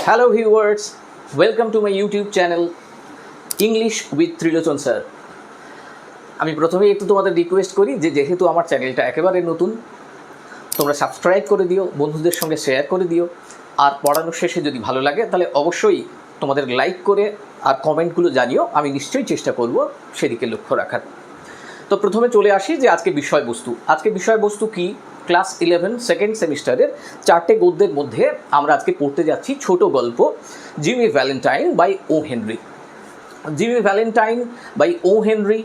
Hello viewers, welcome to my YouTube channel English with Trilochon sir. আমি প্রথমেই একটু তোমাদের রিকোয়েস্ট করি যে যেহেতু আমার চ্যানেলটা একেবারে নতুন, তোমরা সাবস্ক্রাইব করে দিও, বন্ধুদের সঙ্গে শেয়ার করে দিও, আর পড়ানোর শেষে যদি ভালো লাগে তাহলে অবশ্যই তোমাদের লাইক করে আর কমেন্টগুলো জানিও। আমি নিশ্চয়ই চেষ্টা করব সেদিকে লক্ষ্য রাখার। তো প্রথমে চলে আসি যে আজকে বিষয়বস্তু কি? ক্লাস 11 সেকেন্ড সেমিস্টারের 4টে গদ্যের মধ্যে আমরা আজকে পড়তে যাচ্ছি ছোট গল্প Jimmy Valentine by O Henry. Jimmy Valentine by O Henry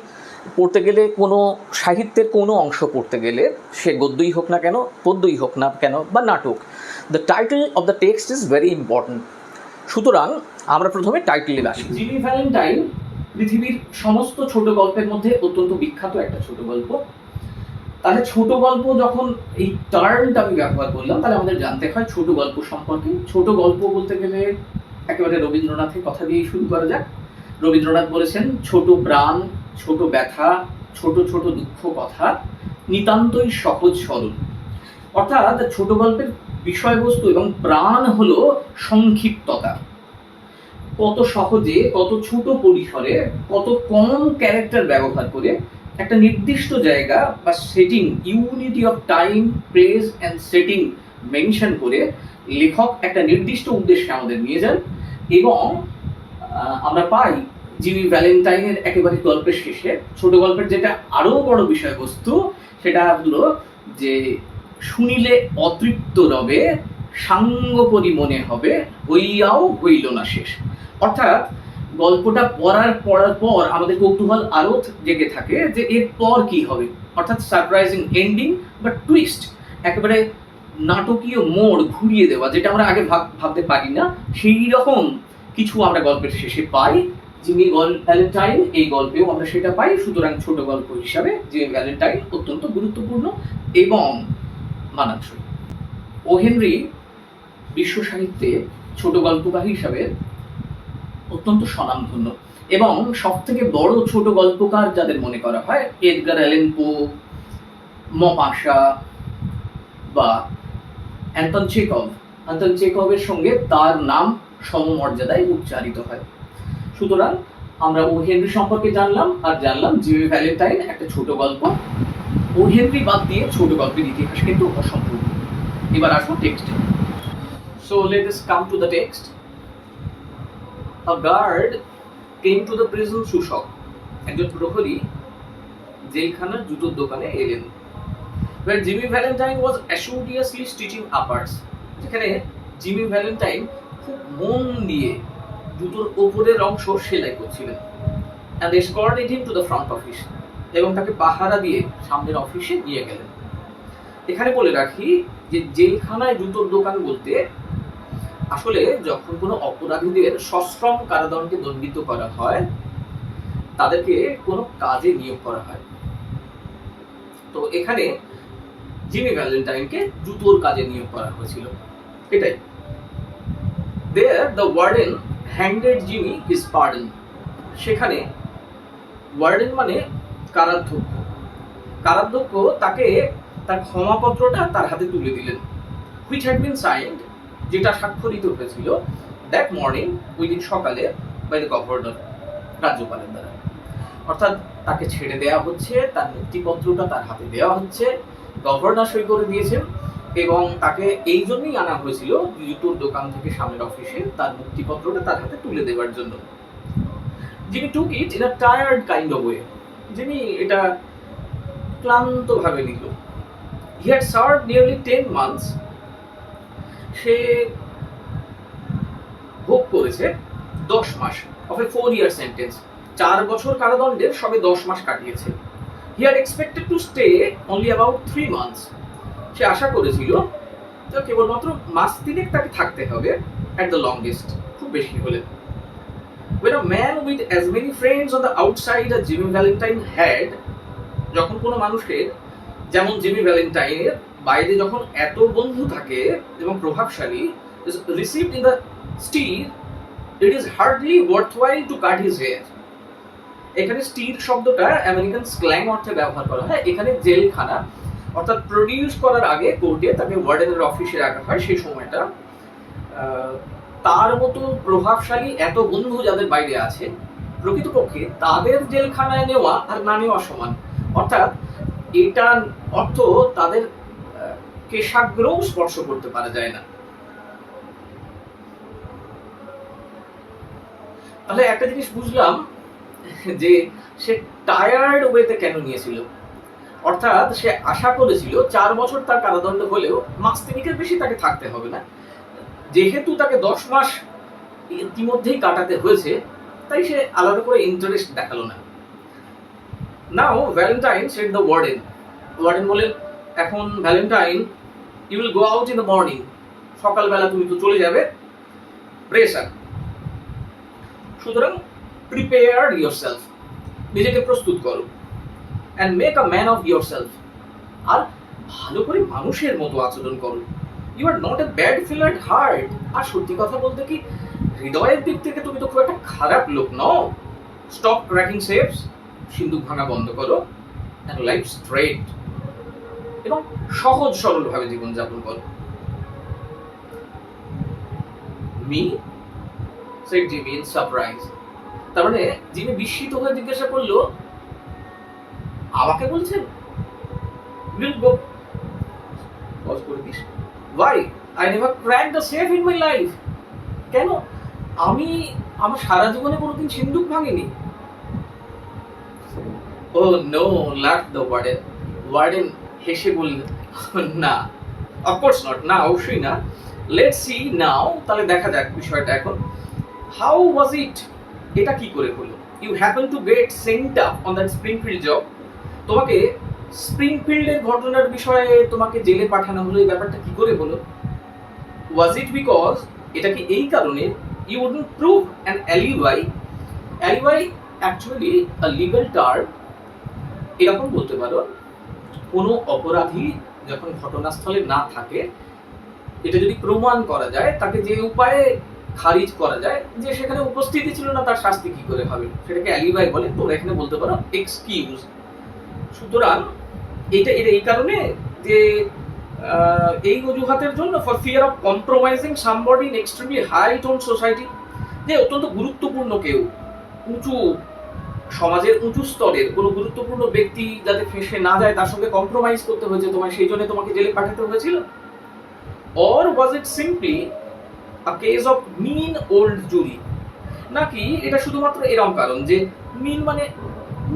পড়তে গেলে, কোনো সাহিত্যের কোনো অংশ পড়তে গেলে, সে গদ্যই হোক না কেন, পদ্যই হোক না কেন বা নাটক, the title of the text is very important. সুতরাং আমরা প্রথমে টাইটেলে আসি। জিমি ভ্যালেন্টাইন পৃথিবীর সমস্ত ছোট গল্পের মধ্যে অত্যন্ত বিখ্যাত একটা ছোট গল্প। তাহলে ছোট গল্প, যখন এই টার্মটা আমি ব্যবহার করলাম, তাহলে আমাদের জানতে হয় ছোট গল্প সম্পর্কে। ছোট গল্প বলতে গেলে একেবারে রবীন্দ্রনাথের কথা দিয়েই শুরু করা যাক। রবীন্দ্রনাথ বলেছেন, ছোট প্রাণ, ছোট ব্যথা, ছোট ছোট দুঃখ কথা, নিতান্তই সহজ সরল। অর্থাৎ ছোট গল্পের বিষয়বস্তু এবং প্রাণ হলো সংক্ষিপ্ততা। কত সহজে, কত ছোট পরিসরে, কত কম ক্যারেক্টার ব্যবহার করে একটা নির্দিষ্ট জায়গা বা setting, unity of time, place and setting mention করে লেখক একটা নির্দিষ্ট উদ্দেশ্যে আমাদের নিয়ে যান। এবং আমরা পাই জিমি ভ্যালেন্টাইনের একেবারে গল্পের শেষে, ছোট গল্পের যেটা আরো বড় বিষয়বস্তু, সেটা হলো যে শুনিলে অতৃপ্ত রবে, সাঙ্গপরি মনে হবে, হইয়াও হইল না শেষ। অর্থাৎ গল্পটা পড়ার পর আমাদের কৌতূহল আরো জেগে থাকে যে এর পর কি হবে। অর্থাৎ সারপ্রাইজিং এন্ডিং বা টুইস্ট, একেবারে নাটকীয় মোড় ঘুরিয়ে দেওয়া, যেটা আমরা আগে ভাবতে পারি না, সেই রকম কিছু আমরা গল্পের শেষে পাই। জিমি ভ্যালেন্টাইন এই গল্পেও আমরা সেটা পাই। সুতরাং ছোট গল্প হিসাবে জিমি ভ্যালেন্টাইন অত্যন্ত গুরুত্বপূর্ণ এবং মানানসই। ও হেনরি বিশ্ব সাহিত্যে ছোট গল্পকার হিসাবে অত্যন্ত স্বনামধন্য এবং সব থেকে বড় ছোট গল্পকার যাদের মনে করা হয়, এডগার অ্যালেন পো, মপাশা বা অ্যান্টন চেকভের সঙ্গে তার নাম সমমর্যাদায় উচ্চারিত হয়। সুতরাং আমরা ও হেনরি সম্পর্কে জানলাম, আর জানলাম জিমি ভ্যালেন্টাইন একটা ছোট গল্প। ও হেনরি বাদ দিয়ে ছোট গল্পের ইতিহাস কিন্তু অসম্পূর্ণ। এবার আসবো টেক্সটে। So let us come to the text. A guard came to the prison সূচক। একজন প্রহরী জেলখানার জুতোর দোকানে এলেন। Where Jimmy Valentine was assiduously stitching uppers। যেখানে জিমি ভ্যালেন্টাইন খুব মন দিয়ে জুতোর উপরের অংশ সেলাই করছিলেন। And escorted him to the front office। এবং তাকে পাহারা দিয়ে সামনের অফিসে নিয়ে গেলেন। এখানে বলে রাখি যে জেলখানায় জুতোর দোকান বলতে আসলে যখন কোনো অপরাধীদের সশ্রম কারাদণ্ডে দণ্ডিত করা হয়, তাদেরকে কোনো কাজে নিয়োগ করা হয়। তো এখানে জিমি ভ্যালেন্টাইনকে জুতোর কাজে নিয়োগ করা হয়েছিল, এটাই। There the warden handed Jimmy his pardon। সেখানে ওয়ার্ডেন মানে কারাধ্যক্ষ তাকে তার ক্ষমাপত্রটা তার হাতে তুলে দিলেন। which had been signed, যেটা স্বাক্ষরিত হয়েছিল দ্যাট মর্নিং, ওই দিন সকালে, বাই দ্য গভর্নর, রাজ্যপালের দ্বারা। অর্থাৎ তাকে ছেড়ে দেওয়া হচ্ছে, তার মুক্তিপত্রটা তার হাতে দেওয়া হচ্ছে, গভর্নর সই করে দিয়েছেন। এবং তাকে এই জন্যই আনা হয়েছিল জুতোর দোকান থেকে সামনের অফিসে তার মুক্তিপত্রটা তার হাতে তুলে দেওয়ার জন্য। যিনি took it in a tired kind of way, যিনি এটা ক্লান্ত ভাবে নিল। He had served nearly 10 months। সে ভোগ করেছে 10 মাস অফ এ 4-year সেন্টেন্স। 4 বছর কারাদণ্ডের সবে 10 মাস কাটিয়েছে। He had expected to stay only about 3 months। সে আশা করেছিল যে কেবলমাত্র মাস 3 তাকে থাকতে হবে, অ্যাট দ্য লংগেস্ট, খুব বেশি হলে। When a man with as many friends on the outside as Jimmy Valentine had, যখন কোনো মানুষের যেমন জিমি ভ্যালেন্টাইনের বাইরে যখন এত বন্ধু থাকে এবং প্রভাবশালী, received in the steer, it is hardly worthwhile to cut his hair। এখানে স্টির শব্দটা আমেরিকান স্ল্যাং অর্থে ব্যবহার করা হয়। এখানে জেলখানা, অর্থাৎ প্রডিউস করার আগে কোর্টে তাকে ওয়ার্ডেনের অফিসে রাখা হয়, সেই সময়টা তার মতো প্রভাবশালী এত বন্ধু যাদের বাইরে আছে, প্রকৃতপক্ষে তাদের জেলখানায় নেওয়া আর না নেওয়া সমান। অর্থাৎ এটা অর্থ তাদের কেশাগ্রও স্পর্শ করতে পারা যায় না। তাহলে একটা জিনিস বুঝলাম যে সে টায়ার্ড ওয়েতে কেন নিয়েছিল। অর্থাৎ সে আশা করেছিল 4 বছর তার কারাদণ্ড হলেও মাস তিনেকের বেশি তাকে থাকতে হবে না। যেহেতু তাকে 10 মাস ইতিমধ্যেই কাটাতে হয়েছে, তাই সে আলাদা করে ইন্টারেস্ট দেখালো না। Now Valentine said the warden. Warden বলেন, এখন Valentine, you will go out in the morning. সকালবেলা তুমি তো চলে যাবে, প্রেসার। সুতরাং প্রিপেয়ার ইয়োরসেলফ, নিজেকে প্রস্তুত করো। And make a man of yourself, আর ভালো করে মানুষের মতো আচরণ করো। You are not a bad fellow at heart. আর সত্যি কথা বলতে কি, হৃদয়ের দিক থেকে তুমি তো খুব একটা খারাপ লোক নও। স্টপ ক্র্যাকিং সেফস, সিন্দুক ভাঙা বন্ধ করো। অ্যান্ড লাইফ স্ট্রেট, এবং সহজ সরল ভাবে জীবনযাপন করো। Me said Jimmy in surprise. তার মানে জিমি বিস্মিত হয়ে জিজ্ঞাসা করলো, আমাকে বলছেন? উইল গো, পজ করে দিস। Why? I never cracked the safe in my life. কেন? আমি আমার সারা জীবনে কোনোদিন সিন্দুক ভাঙিনি। Oh no, laughed the warden. Warden হেসে বলল, না, of course not, না, অবশ্যই না। Let's see now, তাহলে দেখা যাক বিষয়টা এখন। How was it? এটা কি করে হলো? You happen to get sent up on that Springfield job. তোমাকে স্প্রিংফিল্ডের ঘটনার বিষয়ে তোমাকে জেলে পাঠানো হলো, এই ব্যাপারটা কি করে হলো? Was it because, এটা কি এই কারণে, you wouldn't prove an alibi? Alibi actually a legal term. এরকম বলতে পারো, কোনো অপরাধী যখন ঘটনাস্থলে না থাকে, এটা যদি প্রমাণ করা যায়, তাকে যে উপায়ে খারিজ করা যায় যে সেখানে উপস্থিতি ছিল না, তার শাস্তি কি করে হবে, সেটাকে অ্যালিবাই বলে। তোমরা এখানে বলতে পারো এক্সকিউজ। সুতরাং এটা এই কারণে যে এই অজুহাতের জন্য, for fear of compromising somebody in extremely high tone society, যে অত্যন্ত গুরুত্বপূর্ণ কেউ, উঁচু সমাজের উঁচু স্তরের কোনো গুরুত্বপূর্ণ ব্যক্তি যাতে ফেঁসে না যায়, তার সঙ্গে কম্প্রোমাইজ করতে হয়েছে তোমায়, সেই জন্য তোমাকে জেলে পাঠাতে হয়েছিল। Or was it simply a case of mean old jury? নাকি এটা শুধুমাত্র এরকম কারণ যে মিন মানে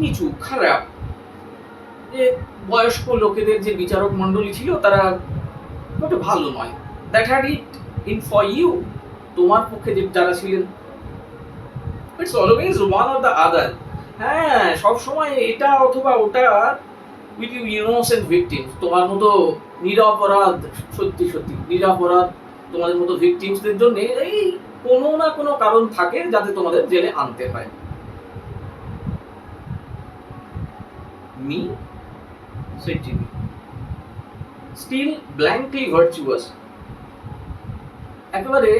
নিচু, খারাপ, যে বয়স্ক লোকেদের যে বিচারক মণ্ডলী ছিল তারা মোটে ভালো নয়। That had it in for you, তোমার পক্ষে যে যারা ছিলেন। It's always one or the other. হ্যাঁ, সবসময় এটা অথবা ওটা, উইথ ইউ ইনোসেন্ট ভিকটিমস, তোমার মতো নিরপরাধ, সত্যি সত্যি নিরপরাধ তোমাদের মতো ভিকটিমসদের জন্য এই কোনো না কোনো কারণ থাকে যাতে তোমাদের জেলে আনতে হয়। Me said Jimmy, still blankly virtuous. একেবারে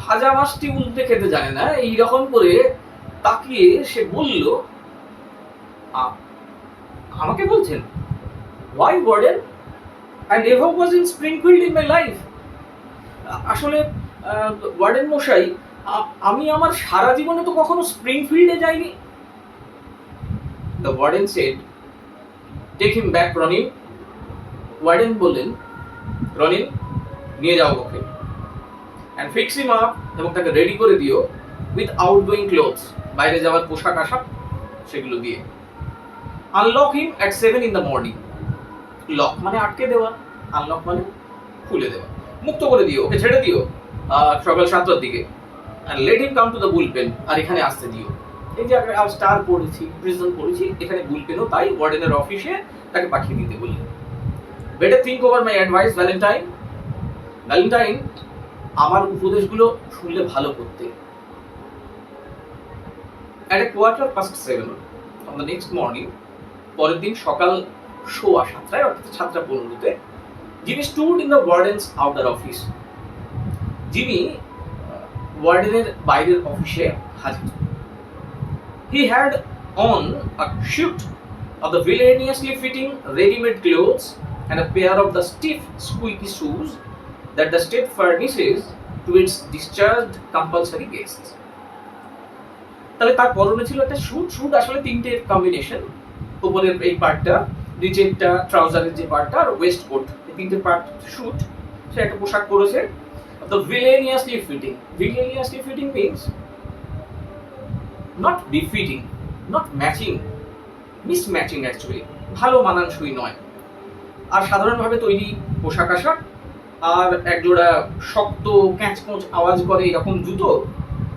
ভাজা মাছটি উল্টে খেতে জানে না, এইরকম করে তাকিয়ে সে বলল, আমাকে বলছেন? Why, warden? I never was in Springfield in my life. আসলে ওয়ার্ডেন মশাই, আমি আমার সারা জীবনে তো কখনো স্প্রিংফিল্ডে যাইনি। The warden said, take him back, Ronin. Warden বললেন, রনিন, নিয়ে যাও ওকে, and fix him up, এবং তাকে রেডি করে দিও with outgoing clothes, বাইরে যাওয়ার পোশাক আশাক সেগুলো দিয়ে। Unlock him at 7 in the morning. Lock মানে আটকে দেওয়া, আনলক মানে খুলে দেওয়া, মুক্ত করে দিও, ওকে ছেড়ে দিও সকাল 7টার দিকে। and let him come to the bullpen, আর এখানে আসতে দিও। এই যে স্টার পড়েছি, প্রিজন পড়েছি, এখানে বুলপেনও তাই ওয়ার্ডেনের অফিসে তাকে পাঠিয়ে দিতে বললেন। Better think over my advice, Valentine. Valentine, আমার উপদেশগুলো শুনলে ভালো করতে। At a 7:15 on the next morning, পরের দিন সকাল 7:15, অর্থাৎ 7:15-তে, Jimmy stood in the warden's outer office. Jimmy ওয়ার্ডেনের বাইরের অফিসে হাজির। He had on a suit of the villainously fitting ready-made clothes and a pair of the stiff, squeaky shoes that the state furnishes to its discharged compulsory guest. তাহলে তার পরনে ছিল একটা sweet. Sweet আসলে তিনটে কম্বিনেশন, উপরের এই পার্টটা, নিচেরটা ট্রাউজারের যে পার্টটা, আর ওয়েস্ট কোট, এই তিনটে পার্ট স্যুট। সে একটা পোশাক পরেছে। The villainously fitting. Villainously fitting means not befitting, not matching, mismatching actually. ভালো মানানসই নয়। আর সাধারণভাবে তৈরি পোশাক আশাক আর একজোড়া শক্ত ক্যাঁচকোঁচ আওয়াজ করে এরকম জুতো,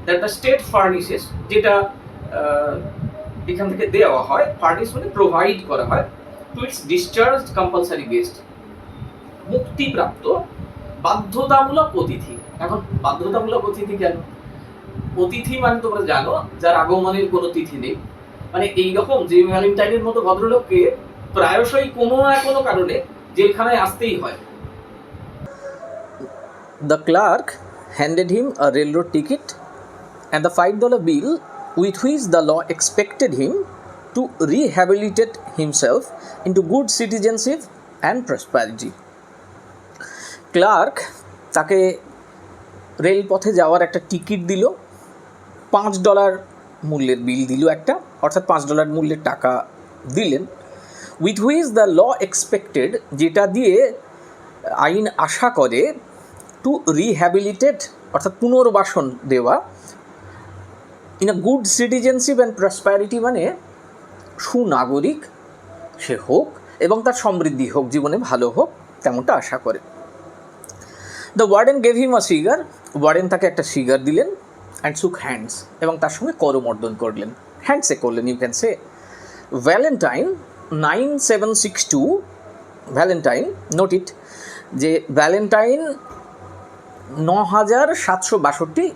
দ্যাট দ্য স্টেট ফার্নিশেস, যেটা এখান থেকে দেওয়া হয়, ফার্নিশ মানে প্রোভাইড করা হয়, two its discharged compulsory guest, মুক্তিপ্রাপ্ত বাধ্যতামূলক অতিথি। এখন বাধ্যতামূলক অতিথি কেন? অতিথি মানে তোমরা জানো যার আগমনের কোনো তিথি নেই। মানে এইরকম যে ভ্যালেন্টাইনের মতো ভদ্রলোককে প্রায়শই কোনো না কোনো কারণে জেলখানায় আসতেই হয়। The clerk handed him a railroad ticket and the $5 bill with which the law expected him to rehabilitate himself into good citizenship and prosperity. Clerk তাকে রেলপথে যাওয়ার একটা টিকিট দিল, $5 মূল্যের বিল দিল একটা, অর্থাৎ $5 মূল্যের টাকা দিলেন। With which the law expected, যেটা দিয়ে আইন আশা করে, টু রিহ্যাবিলিটেট অর্থাৎ পুনর্বাসন দেওয়া, in a good citizenship and prosperity মানে সুনাগরিক সে হোক এবং তার সমৃদ্ধি হোক, জীবনে ভালো হোক, তেমনটা আশা করে। The warden gave him a cigar, warden তাকে একটা সিগার দিলেন, অ্যান্ড শুক হ্যান্ডস, এবং তার সঙ্গে করমর্দন করলেন, হ্যান্ডসে করলেন, you can say. Valentine 9762, Valentine, note it, যে Valentine 9762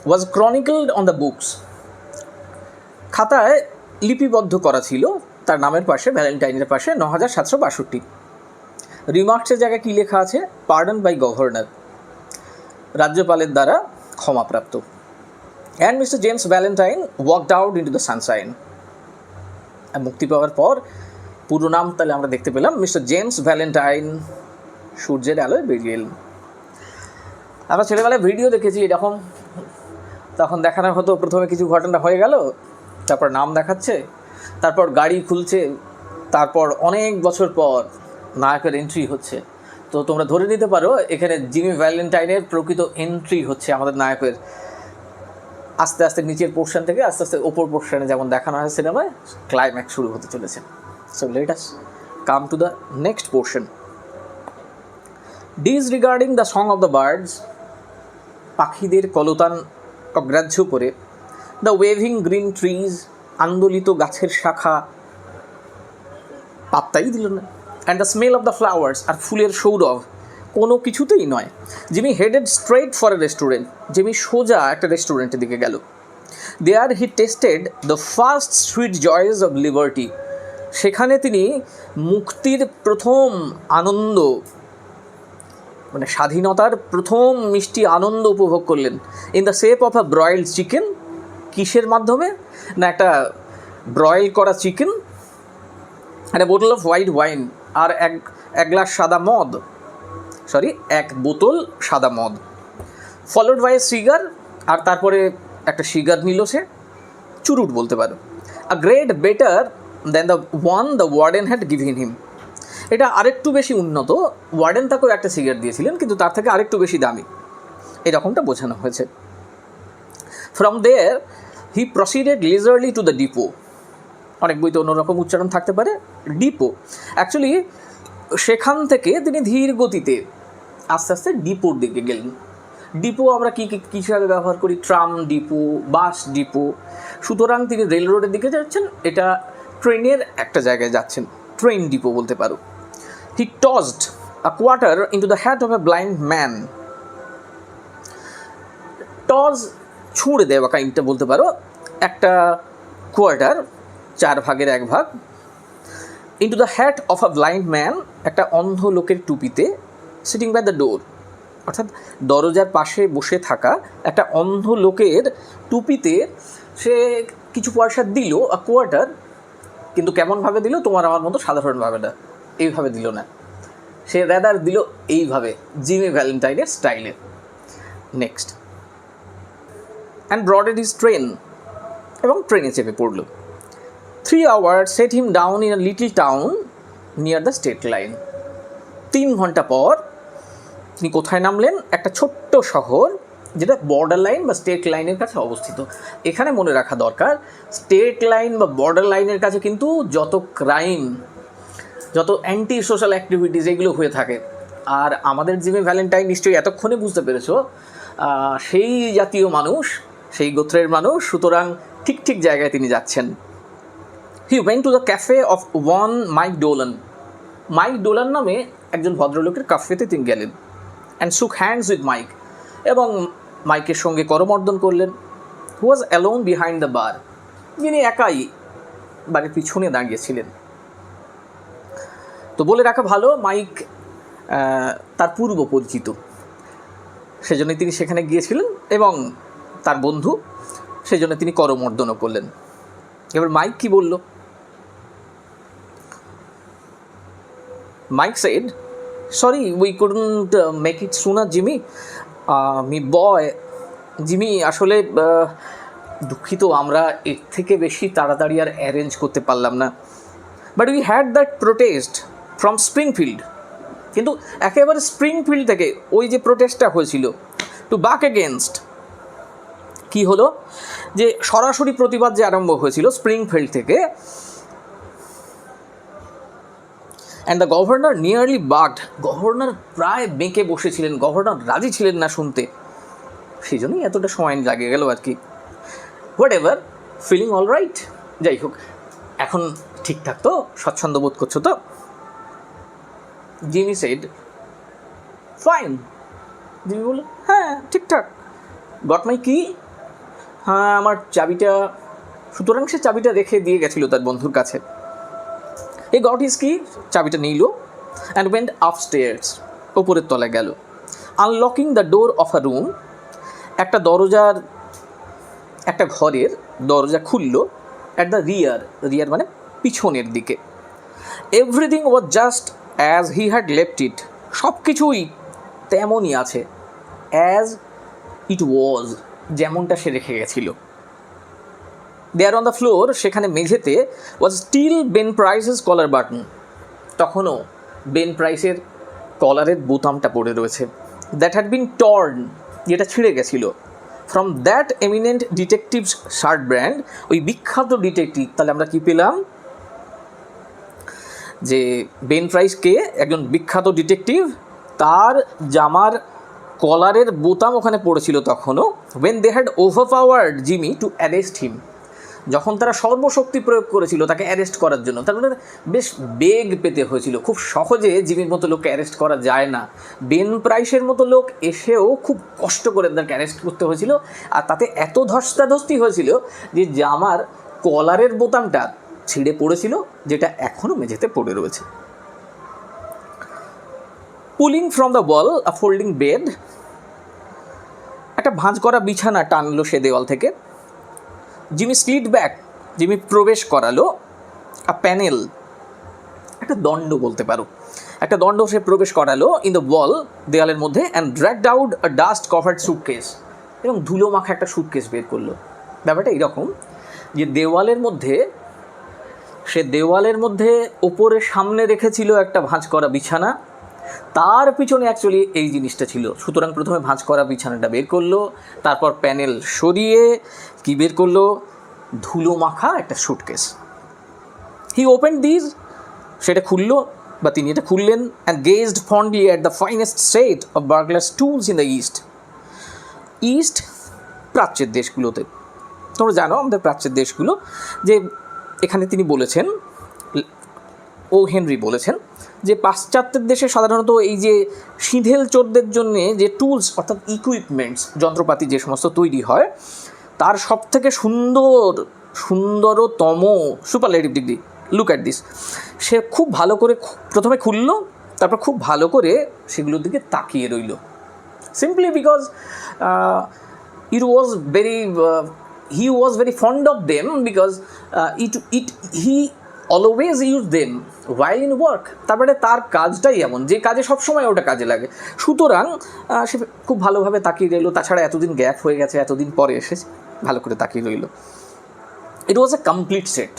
was chronicled on the books, খাতায় লিপিবদ্ধ করা ছিল তার নামের পাশে, ভ্যালেন্টাইনের পাশে 9762। রিমার্কসের জায়গায় কী লেখা আছে? পার্ডন বাই গভর্নর, রাজ্যপালের দ্বারা ক্ষমাপ্রাপ্ত। And mister James Valentine walked out into the sunshine. মুক্তি পাওয়ার পর পুরো নাম তাহলে আমরা দেখতে পেলাম, মিস্টার জেমস ভ্যালেন্টাইন সূর্যের আলোয় বেরিয়ে এলেন। আমরা ছেলেবেলায় ভিডিও দেখেছি এরকম, তখন দেখানো হতো প্রথমে কিছু ঘটনা হয়ে গেল, তারপর নাম দেখাচ্ছে, তারপর গাড়ি খুলছে, তারপর অনেক বছর পর নায়কের এন্ট্রি হচ্ছে। তো তোমরা ধরে নিতে পারো এখানে জিমি ভ্যালেন্টাইনের প্রকৃত এন্ট্রি হচ্ছে আমাদের নায়কের। আস্তে আস্তে নিচের পোর্শন থেকে আস্তে আস্তে ওপর পোর্শনে যেমন দেখানো হয় সিনেমায়, ক্লাইম্যাক্স শুরু হতে চলেছে। So let us come to the next portion. Disregarding the song of the birds, পাখিদের কলতান অগ্রাহ্য করে, দ্য ওয়েভিং গ্রিন ট্রিজ, আন্দোলিত গাছের শাখা পাত্তাই দিল না, and the smell of the flowers, আর ফুলের সৌরভ, কোনো কিছুতেই নয়। Jimmy headed straight for a restaurant, Jimmy সোজা একটা রেস্টুরেন্টের দিকে গেল। There he tasted the first sweet joys of liberty, সেখানে তিনি মুক্তির প্রথম আনন্দ, মানে স্বাধীনতার প্রথম মিষ্টি আনন্দ উপভোগ করলেন। In the shape of a broiled chicken, কিসের মাধ্যমে? না একটা ব্রয়েল করা চিকেন, একটা বোতল অফ হোয়াইট ওয়াইন, আর এক গ্লাস সাদা মদ, এক বোতল সাদা মদ, ফলোড বাই এ সিগার, আর তারপরে একটা সিগার নিল সে, চুরুট বলতে পারো। A great better than the one the warden had given him, এটা আরেকটু বেশি উন্নত, ওয়ার্ডেন তাকেও একটা সিগার দিয়েছিলেন কিন্তু তার থেকে আরেকটু বেশি দামি, এরকমটা বোঝানো হয়েছে। From there he proceeded leisurely to the depot, অনেক বইতে অন্যরকম উচ্চারণ থাকতে পারে, ডিপো। অ্যাকচুয়ালি সেখান থেকে তিনি ধীর গতিতে আস্তে আস্তে ডিপোর দিকে গেলেন। ডিপো আমরা কী হিসাবে ব্যবহার করি? Tram depot, bus depot. সুতরাং তিনি রেল রোডের দিকে যাচ্ছেন, এটা ট্রেনের একটা জায়গায় যাচ্ছেন, ট্রেন ডিপো বলতে পারো। He tossed a quarter into the hat of a blind man, toss ছুঁড়ে দেওয়া কাইন্ডটা বলতে পারো, একটা কোয়ার্টার, 4 ভাগের 1 ভাগ, into the hat of a blind man, একটা অন্ধ লোকের টুপিতে, সিটিং বাই দ্য ডোর, অর্থাৎ দরজার পাশে বসে থাকা একটা অন্ধ লোকের টুপিতে সে কিছু পয়সা দিল, আ কোয়ার্টার, কিন্তু কেমনভাবে দিল? তোমার আমার মতো সাধারণভাবে না, এইভাবে দিল না, সে রেদার দিল এইভাবে, জিমি ভ্যালেন্টাইনের স্টাইলে। নেক্সট অ্যান্ড ব্রডেড হিজ ট্রেন, এবং ট্রেনে চেপে পড়ল। 3 hours set him down in a little town near the state line. 3 ঘন্টা পর তিনি কোথায় নামলেন? একটা ছোট্ট শহর যেটা বর্ডার লাইন বা স্টেট লাইনের কাছে অবস্থিত। এখানে মনে রাখা দরকার, স্টেট লাইন বা বর্ডার লাইনের কাছে কিন্তু যত ক্রাইম, যত অ্যান্টি সোশ্যাল অ্যাক্টিভিটিস এগুলো হয়ে থাকে। আর আমাদের জিমি ভ্যালেন্টাইন নিশ্চয়ই এতক্ষণে বুঝতে পেরেছো সেই জাতীয় মানুষ, সেই গোত্রের মানুষ, সুতরাং ঠিক ঠিক জায়গায় তিনি যাচ্ছেন। He went to the cafe of one Mike Dolan. Mike Dolan নামে একজন ভদ্রলোকের ক্যাফেতে তিনি গেলেন। অ্যান্ড শুক হ্যান্ডস উইথ মাইক, এবং মাইকের সঙ্গে করমর্দন করলেন। হু ওয়াজ অ্যালোন বিহাইন্ড দ্য বার, যিনি একাই বাড়ির পিছনে দাঁড়িয়েছিলেন। তো বলে রাখা ভালো, মাইক তার পূর্ব পরিচিত, সেজন্য তিনি সেখানে গিয়েছিলেন, এবং তার বন্ধু, সেজন্য তিনি করমর্দনও করলেন। এবার মাইক কি বলল? Mike said, sorry we couldn't make it sooner Jimmy. Me boy Jimmy, আসলে দুঃখিত, আমরা এর থেকে বেশি তাড়াতাড়ি আর অ্যারেঞ্জ করতে পারলাম না। But we had that protest from Springfield, কিন্তু একেবারে স্প্রিংফিল্ড থেকে ওই যে প্রোটেস্টটা হয়েছিল, টু বাক এগেনস্ট, কি হলো যে সরাসরি প্রতিবাদ যে আরম্ভ হয়েছিল স্প্রিংফিল্ড থেকে। And the governor nearly balked, governor প্রায় বেঁকে বসেছিলেন, গভর্নর রাজি ছিলেন না শুনতে, সেই জন্যই এতটা সময় লাগে গেল আর কি। Whatever, feeling all right, যাই হোক, এখন ঠিকঠাক তো, স্বচ্ছন্দ বোধ করছো তো? Jimmy shed, fine. জিমি বলল, হ্যাঁ ঠিকঠাক। গট মাই কি? হ্যাঁ, আমার চাবিটা। সুতরাং সে চাবিটা রেখে দিয়ে গেছিল তার বন্ধুর কাছে। এই গট হিজ কি, চাবিটা নিল, অ্যান্ড ওয়েন্ট আপস্টেয়ার্স, ওপরের তলায় গেল। Unlocking the door of a room, একটা দরজার, একটা ঘরের দরজা খুলল। অ্যাট দ্য রিয়ার, রিয়ার মানে পিছনের দিকে। Everything was just as he had left ইট, সব কিছুই তেমনই আছে, অ্যাজ ইট ওয়াজ, যেমনটা সে রেখে গেছিল। দেয়ার অন দ্য ফ্লোর, সেখানে মেঝেতে, was still Ben Price's collar button, তখনও বেন প্রাইসের কলারের বোতামটা পড়ে রয়েছে। দ্যাট হ্যাড বিন টর্ন, যেটা ছিঁড়ে গেছিলো। From that eminent detective shirt brand, ওই বিখ্যাত ডিটেকটিভ। তাহলে আমরা কি পেলাম? যে বেন প্রাইস কে, একজন বিখ্যাত ডিটেকটিভ, তার জামার কলারের বোতাম ওখানে পড়েছিল তখনও। When they had overpowered Jimmy to arrest him, যখন তারা সর্বশক্তি প্রয়োগ করেছিল তাকে অ্যারেস্ট করার জন্য। তার মানে বেশ বেগ পেতে হয়েছিল, খুব সহজে জিমির মতো লোককে অ্যারেস্ট করা যায় না। বেন প্রাইসের মতো লোক এসেও খুব কষ্ট করে তাকে অ্যারেস্ট করতে হয়েছিল, আর তাতে এত ধস্তাধস্তি হয়েছিল যে জামার কলারের বোতামটা ছিঁড়ে পড়েছিল, যেটা এখনও মেঝেতে পড়ে রয়েছে। Pulling from the wall a folding bed, একটা ভাঁজ করা বিছানা টানলো সে দেওয়াল থেকে। জিমি স্লিড ব্যাক, জিমি প্রবেশ করালো আ প্যানেল, একটা দণ্ড বলতে পারো, একটা দণ্ড সে প্রবেশ করালো ইন দ্য ওয়াল, দেওয়ালের মধ্যে। And dragged out a dust covered suitcase, এবং ধুলো মাখা একটা সুটকেস বের করলো। ব্যাপারটা এরকম যে দেওয়ালের মধ্যে, সে দেওয়ালের মধ্যে ওপরে সামনে রেখেছিল একটা ভাঁজ করা বিছানা, তার পিছনে অ্যাকচুয়ালি এই জিনিসটা ছিল। সুতরাং প্রথমে ভাঁজ করা বিছানাটা বের করলো, তারপর প্যানেল সরিয়ে কি বের করলো? ধুলো মাখা একটা সুটকেস। হি ওপেন দিস, সেটা খুললো, বা তিনি এটা খুললেন। And gazed fondly at the finest set of burglar's tools in the East. East প্রাচ্যের দেশগুলোতে, তোমরা জানো আমাদের প্রাচ্যের দেশগুলো, যে এখানে তিনি বলেছেন, ও হেনরি বলেছেন যে পাশ্চাত্যের দেশে সাধারণত এই যে সিঁধেল চোরদের জন্যে যে টুলস অর্থাৎ ইকুইপমেন্টস, যন্ত্রপাতি যে সমস্ত তৈরি হয়, তার সব থেকে সুন্দরতম superlative degree, look at this, সে খুব ভালো করে প্রথমে খুললো, তারপর খুব ভালো করে সেগুলোর দিকে তাকিয়ে রইল। Simply because he was very fond of them, because he always use them while in work, তারপরে তার কাজটাই এমন যে কাজে সবসময় ওটা কাজে লাগে। সুতরাং সে খুব ভালোভাবে তাকিয়ে রইল, তাছাড়া এতদিন গ্যাপ হয়ে গেছে, এতদিন পরে এসেছে, ভালো করে তাকিয়ে রইল। ইট ওয়াজ এ কমপ্লিট সেট।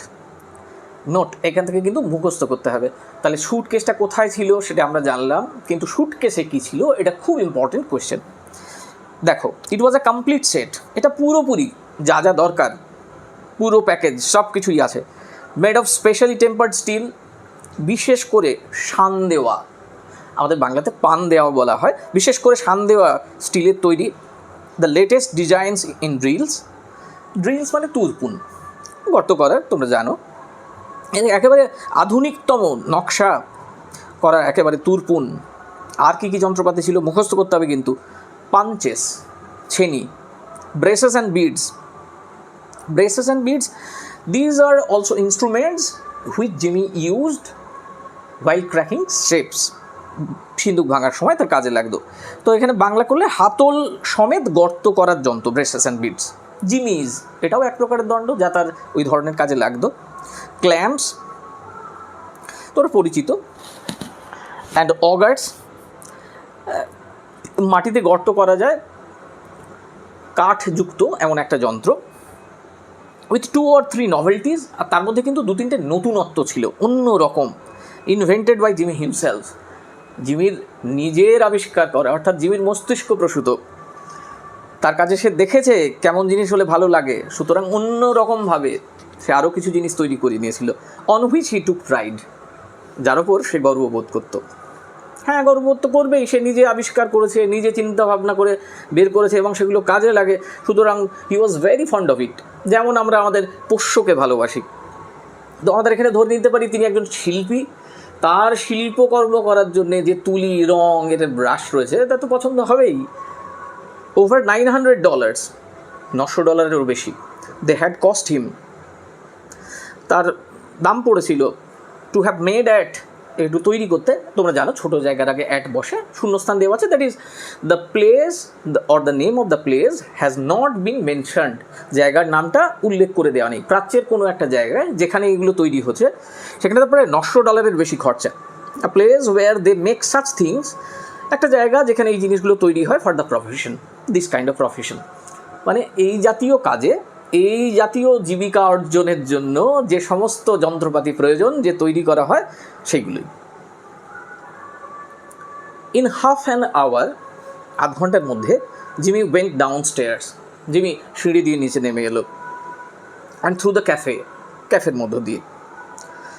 নোট, এখান থেকে কিন্তু মুখস্থ করতে হবে। তাহলে স্যুটকেসটা কোথায় ছিল সেটা আমরা জানলাম, কিন্তু স্যুটকেসে কী ছিল এটা খুব ইম্পর্টেন্ট কোয়েশ্চেন। দেখো, ইট ওয়াজ এ কমপ্লিট সেট, এটা পুরোপুরি যা যা দরকার, পুরো প্যাকেজ সব কিছুই আছে। Made of specially tempered steel, বিশেষ করে শান দেওয়া, আমাদের বাংলাতে পান দেওয়া বলা হয়, বিশেষ করে শান দেওয়া স্টিলের তৈরি। The latest designs in drills, drills মানে তুরপুন, গর্ত করার, তোমরা জানো। একেবারে আধুনিকতম নকশা করা একেবারে তুরপুন। আর কী কী যন্ত্রপাতি ছিল মুখস্থ করতে হবে কিন্তু। পাঞ্চেস, ছেনি, braces and beads, braces and beads, these are also instruments which Jimmy used while cracking shapes, সিন্দুক ভাঙার সময় তার কাজে লাগতো। তো এখানে বাংলা করলে হাতল সমেত গর্ত করার যন্ত্র, ব্রেসেস অ্যান্ড বিডস। জিমিজ, এটাও এক প্রকারের দণ্ড যা তার ওই ধরনের কাজে লাগতো। ক্ল্যাম্পস, তোর পরিচিত। অ্যান্ড অগার্স, মাটিতে গর্ত করা যায় কাঠযুক্ত এমন একটা যন্ত্র। উইথ 2 or 3 নভেলটিস, আর তার মধ্যে কিন্তু 2-3টে নতুনত্ব ছিল, অন্য রকম। ইনভেন্টেড বাই জিমি হিমসেলফ, জিমির নিজের আবিষ্কার করা, অর্থাৎ জিমির মস্তিষ্ক প্রসূত। তার কাছে সে দেখেছে কেমন জিনিস হলে ভালো লাগে, সুতরাং অন্য রকমভাবে সে আরও কিছু জিনিস তৈরি করে নিয়েছিল। On which he took pride, যার ওপর সে গর্ববোধ করতো। হ্যাঁ, গর্ববোধ তো করবেই, সে নিজে আবিষ্কার করেছে, নিজে চিন্তা ভাবনা করে বের করেছে এবং সেগুলো কাজে লাগে, সুতরাং he was very fond of it. যেমন আমরা আমাদের পোষ্যকে ভালোবাসি, তো আমাদের এখানে ধরে নিতে পারি তিনি একজন শিল্পী, তার শিল্পকর্ম করার জন্যে যে তুলি, রং, এর ব্রাশ রয়েছে তা তো পছন্দ হবেই। ওভার $900, $900 বেশি, দে হ্যাড কস্ট হিম, তার দাম পড়েছিল। টু হ্যাভ মেড অ্যাট, একটু তৈরি করতে, তোমরা জানো ছোটো জায়গার আগে অ্যাট বসে, শূন্যস্থান দেওয়া আছে, that is the place or the name of the place has not been mentioned, জায়গার নামটা উল্লেখ করে দেওয়া নেই। প্রাচ্যের কোনো একটা জায়গায় যেখানে এগুলো তৈরি হচ্ছে সেখানে তো প্রায় $900 বেশি খরচা। A place where they make such things, একটা জায়গা যেখানে এই জিনিসগুলো তৈরি হয় for the profession, this kind of profession, মানে এই জাতীয় কাজে, এই জাতীয় জীবিকা অর্জনের জন্য যে সমস্ত যন্ত্রপাতি প্রয়োজন, যে তৈরি করা হয় সেইগুলোই। ইন হাফ অ্যান আওয়ার, আধ ঘন্টার মধ্যে, Jimmy went down stairs, Jimmy সিঁড়ি দিয়ে নিচে নেমে এলো। অ্যান্ড থ্রু দ্য ক্যাফের মধ্য দিয়ে।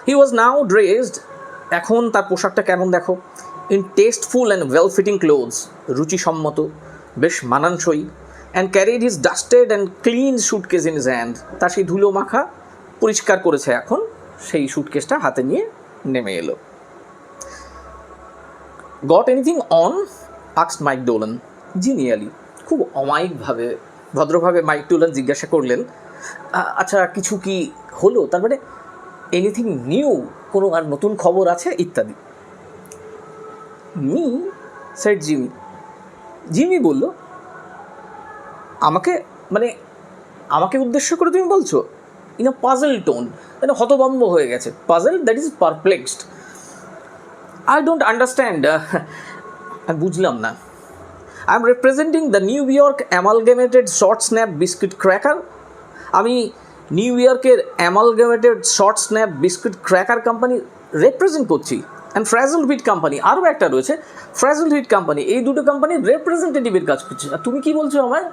হি ওয়াজ নাও ড্রেসড, এখন তার পোশাকটা কেমন দেখো। In tasteful and well fitting clothes, রুচিসম্মত, বেশ মানানসই। And carried his dusted and clean suitcase in his hand, তার সেই ধুলো মাখা পরিষ্কার করেছে এখন, সেই সুটকেসটা হাতে নিয়ে নেমে এলো। Got anything on, asked Mike Dolan genially, খুব অমায়িকভাবে, ভদ্রভাবে মাইক ডোলান জিজ্ঞাসা করলেন, আচ্ছা কিছু কি হলো, তার মানে এনিথিং নিউ, কোনো আর নতুন খবর আছে ইত্যাদি। মি সেড জিমি, জিমি বলল, আমাকে, মানে আমাকে উদ্দেশ্য করে তুমি বলছো? ইন আ পাজল টোন, মানে হতভম্ব হয়ে গেছে। Puzzle, that is perplexed. I don't understand, আমি বুঝলাম না। I am representing the New York amalgamated short snap biscuit cracker, আমি নিউ ইয়র্কের amalgamated short snap biscuit cracker company represent করছি। অ্যান্ড ফ্রাজল হুইট কোম্পানি, আরও একটা রয়েছে ফ্রাজল হুইট কোম্পানি, এই দুটো কোম্পানির রিপ্রেজেন্টেটিভের কাজ করছে। আর তুমি কী বলছো আমায়?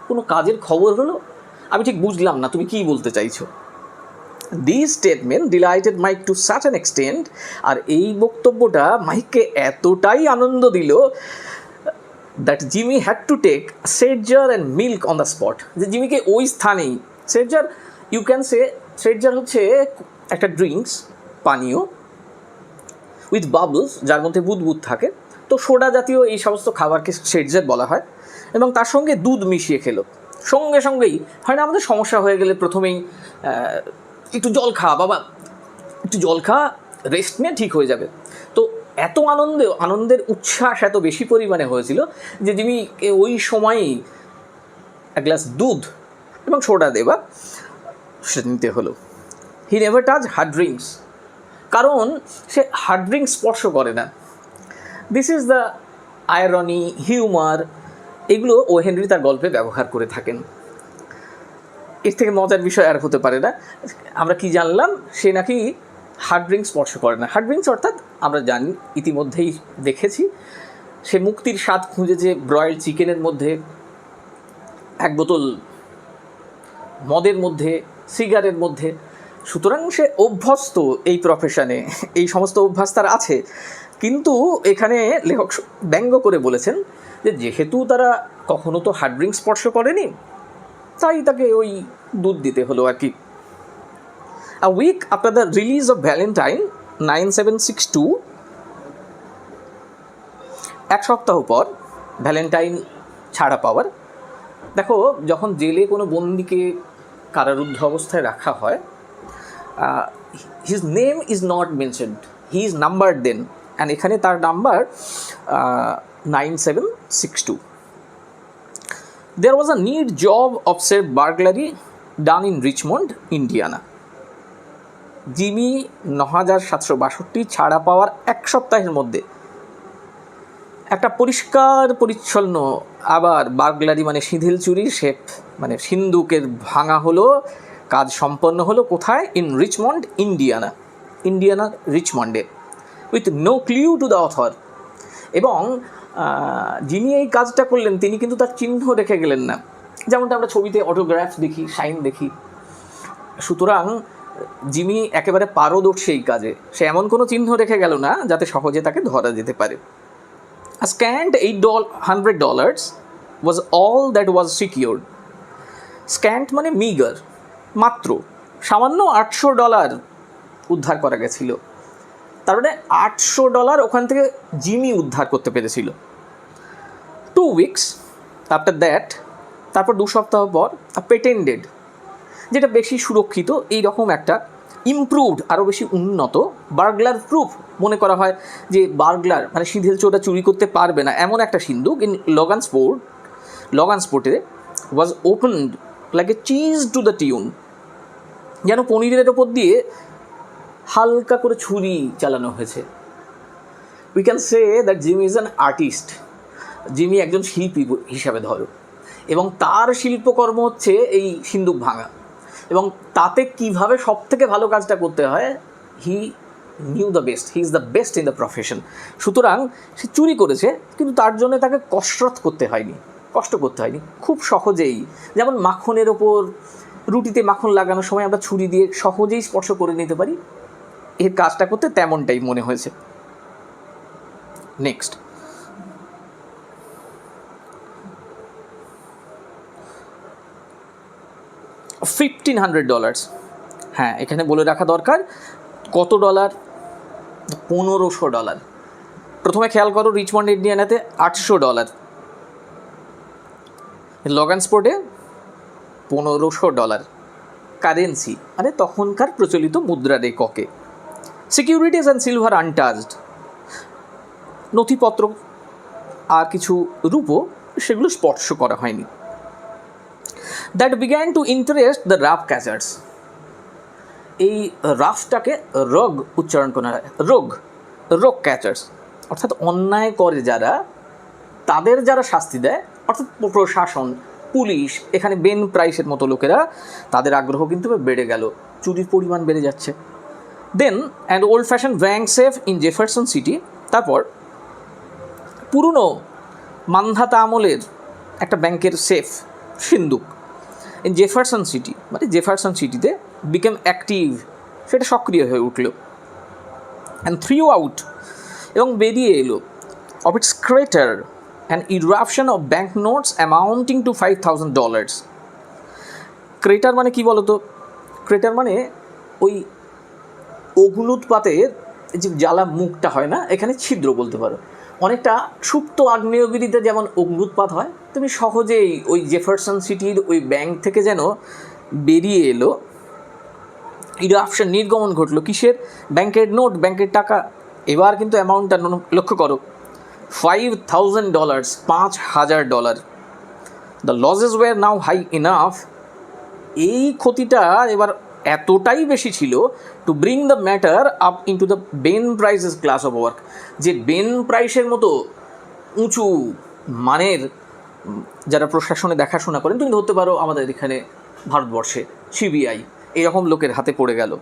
কোনো কাজের খবর হলো? আমি ঠিক বুঝলাম না তুমি কী বলতে চাইছো। This statement delighted Mike to such an extent, আর এই বক্তব্যটা মাইককে এতটাই আনন্দ দিল that Jimmy had to take seltzer and milk on the spot, যে জিমিকে ওই স্থানেই, সেডজার ইউ ক্যান সে, সেডজার হচ্ছে একটা ড্রিঙ্কস, পানীয় উইথ বাবলস, যার মধ্যে বুদবুদ থাকে, তো সোডা জাতীয় এই সমস্ত খাবারকে সেডজার বলা হয়, এবং তার সঙ্গে দুধ মিশিয়ে খেলো। সঙ্গে সঙ্গেই হয় না আমাদের সমস্যা হয়ে গেলে প্রথমেই একটু জল খা বাবা, একটু জল খা, রেস্ট নিয়ে ঠিক হয়ে যাবে। তো এত আনন্দের উচ্ছ্বাস এত বেশি পরিমাণে হয়েছিল যে জিমি ওই সময়ই এক গ্লাস দুধ এবং সোডা দেবা সেটা নিতে হলো। He never touch hard drinks, কারণ সে হার্ড ড্রিঙ্কস স্পর্শ করে না। This is the irony, humour, এগুলো ও হেনরি তার গল্পে ব্যবহার করে থাকেন। এর থেকে মজার বিষয় আর হতে পারে না। আমরা কি জানলাম, সে নাকি হার্ড ড্রিঙ্কস স্পর্শ করে না। হার্ড ড্রিঙ্কস অর্থাৎ আমরা জানি, ইতিমধ্যেই দেখেছি, সে মুক্তির স্বাদ খুঁজেছে ব্রয়েলড চিকেনের মধ্যে, এক বোতল মদের মধ্যে, সিগারের মধ্যে। সুতরাং সে অভ্যস্ত এই প্রফেশনে, এই সমস্ত অভ্যাস তার আছে। কিন্তু এখানে লেখক ব্যঙ্গ করে বলেছেন যে যেহেতু তারা কখনো তো হার্ড ড্রিঙ্কস স্পর্শ করেনি, তাই তাকে ওই দুধ দিতে হলো আর কি। A week after the release of Valentine 9762, এক সপ্তাহ পর ভ্যালেন্টাইন ছাড়া পাওয়ার। দেখো, যখন জেলে কোনো বন্দিকে কারারুদ্ধ অবস্থায় রাখা হয়, his name is not mentioned, he is numbered then, and এখানে তার number 9762। There was a neat job of safe burglary done in Richmond, Indiana. Jimmy 9762 ছাড়া পাওয়ার এক সপ্তাহের মধ্যে একটা পরিষ্কার পরিচ্ছন্ন আবার বার্গলারি মানে সিঁধিল চুরি, শেপ মানে সিন্দুকের ভাঙা হলো, কাজ সম্পন্ন হলো কোথায়? In Richmond, Indiana. ইন্ডিয়ানার রিচমন্ডে, with no clue to the author. এবং যিনি এই কাজটা করলেন তিনি কিন্তু তার চিহ্ন রেখে গেলেন না, যেমনটা আমরা ছবিতে অটোগ্রাফ দেখি, সাইন দেখি। সুতরাং জিমি একেবারে পারদর্শী এই কাজে, সে এমন কোনো চিহ্ন রেখে গেল না যাতে সহজে তাকে ধরা যেতে পারে। A scant $800 was all that was secured. Scant মানে meager, মাত্র সামান্য $800 উদ্ধার করা গেছিল। তার মানে $800 ওখান থেকে জিমি উদ্ধার করতে পেরেছিল। 2 weeks after that, তারপর 2 সপ্তাহ পর পেটেন্টেড, যেটা বেশি সুরক্ষিত, এই রকম একটা ইমপ্রুভড, আরও বেশি উন্নত বার্গলার প্রুফ মনে করা হয় যে বার্গলার মানে সিঁধিল চোরা চুরি করতে পারবে না এমন একটা সিন্দুক ইন লগানস্পোর্টে was opened like a cheese to the tune, যেন পনিরের ওপর দিয়ে হালকা করে ছুরি চালানো হয়েছে। We can say that Jimmy is an artist, Jimmy একজন শিল্পী হিসাবে ধরো, এবং তার শিল্পকর্ম হচ্ছে এই সিন্দুক ভাঙা, এবং তাতে কীভাবে সব থেকে ভালো কাজটা করতে হয়, he knew the best, he is the best in the profession. সুতরাং সে চুরি করেছে, কিন্তু তার জন্য তাকে কষ্ট করতে হয়নি, খুব সহজেই, যেমন মাখনের ওপর রুটিতে মাখন লাগানোর সময় আমরা ছুরি দিয়ে সহজেই স্পর্শ করে নিতে পারি, এর কাজটা করতে তেমনটাই মনে হয়েছে। নেক্সট, $1,500। হ্যাঁ, এখানে বলে রাখা দরকার কত ডলার? $1,500। প্রথমে খেয়াল করো, রিচমন্ড ইন্ডিয়ানাতে $800, লগানস্পোর্টে $1,500 কারেন্সি, মানে তখনকার প্রচলিত মুদ্রার এককে। সিকিউরিটিজ অ্যান্ড সিলভার আনটাচড, নথিপত্র আর কিছু রূপো সেগুলো স্পর্শ করা হয়নি। That began to interest the rough catchers, এই রাফটাকে রগ উচ্চারণ করা হয়, রোগ ক্যাচার্স, অর্থাৎ অন্যায় করে যারা, তাদের যারা শাস্তি দেয়, অর্থাৎ প্রশাসন, পুলিশ, এখানে বেন প্রাইসের মতো লোকেরা, তাদের আগ্রহ কিন্তু বেড়ে গেল, চুরির পরিমাণ বেড়ে যাচ্ছে। Then and old fashion bank safe in Jefferson City, তারপর পুরনো মান্ধাতা আমলের একটা ব্যাংকের সেফ সিন্দুক ইন জেফারসন সিটি, মানে জেফারসন সিটিতে বিকেম অ্যাক্টিভ, সেটা সক্রিয় হয়ে উঠল। অ্যান্ড থ্রিউ আউট, এবং বেরিয়ে এলো of its crater an eruption of bank notes amounting two $5,000। Crater মানে কি বলতো? ক্রেটার মানে ওই অগ্নুৎপাতের যে জ্বালা মুখটা হয় না, এখানে ছিদ্র বলতে পারো, অনেকটা সুপ্ত আগ্নেয়গিরিতে যেমন অগ্নুৎপাত হয়, তুমি সহজেই ওই জেফারসন সিটির ওই ব্যাংক থেকে যেন বেরিয়ে এলো, ইরাপশন, নির্গমন ঘটলো। কিসের? ব্যাংকের নোট, ব্যাংকের টাকা। এবার কিন্তু অ্যামাউন্টটা লক্ষ্য করো, $5,000, $5,000। The losses were now high enough, এই ক্ষতিটা এবার এতটাই বেশি ছিল to bring the matter up into the Ben Price's class of work, যে বেন প্রাইসের মতো উঁচু মানের যারা প্রশাসনে দেখাশোনা করেন, তুমি ধরতে পারো আমাদের এখানে ভারতবর্ষে সিবিআই, এরকম লোকের হাতে পড়ে গেল।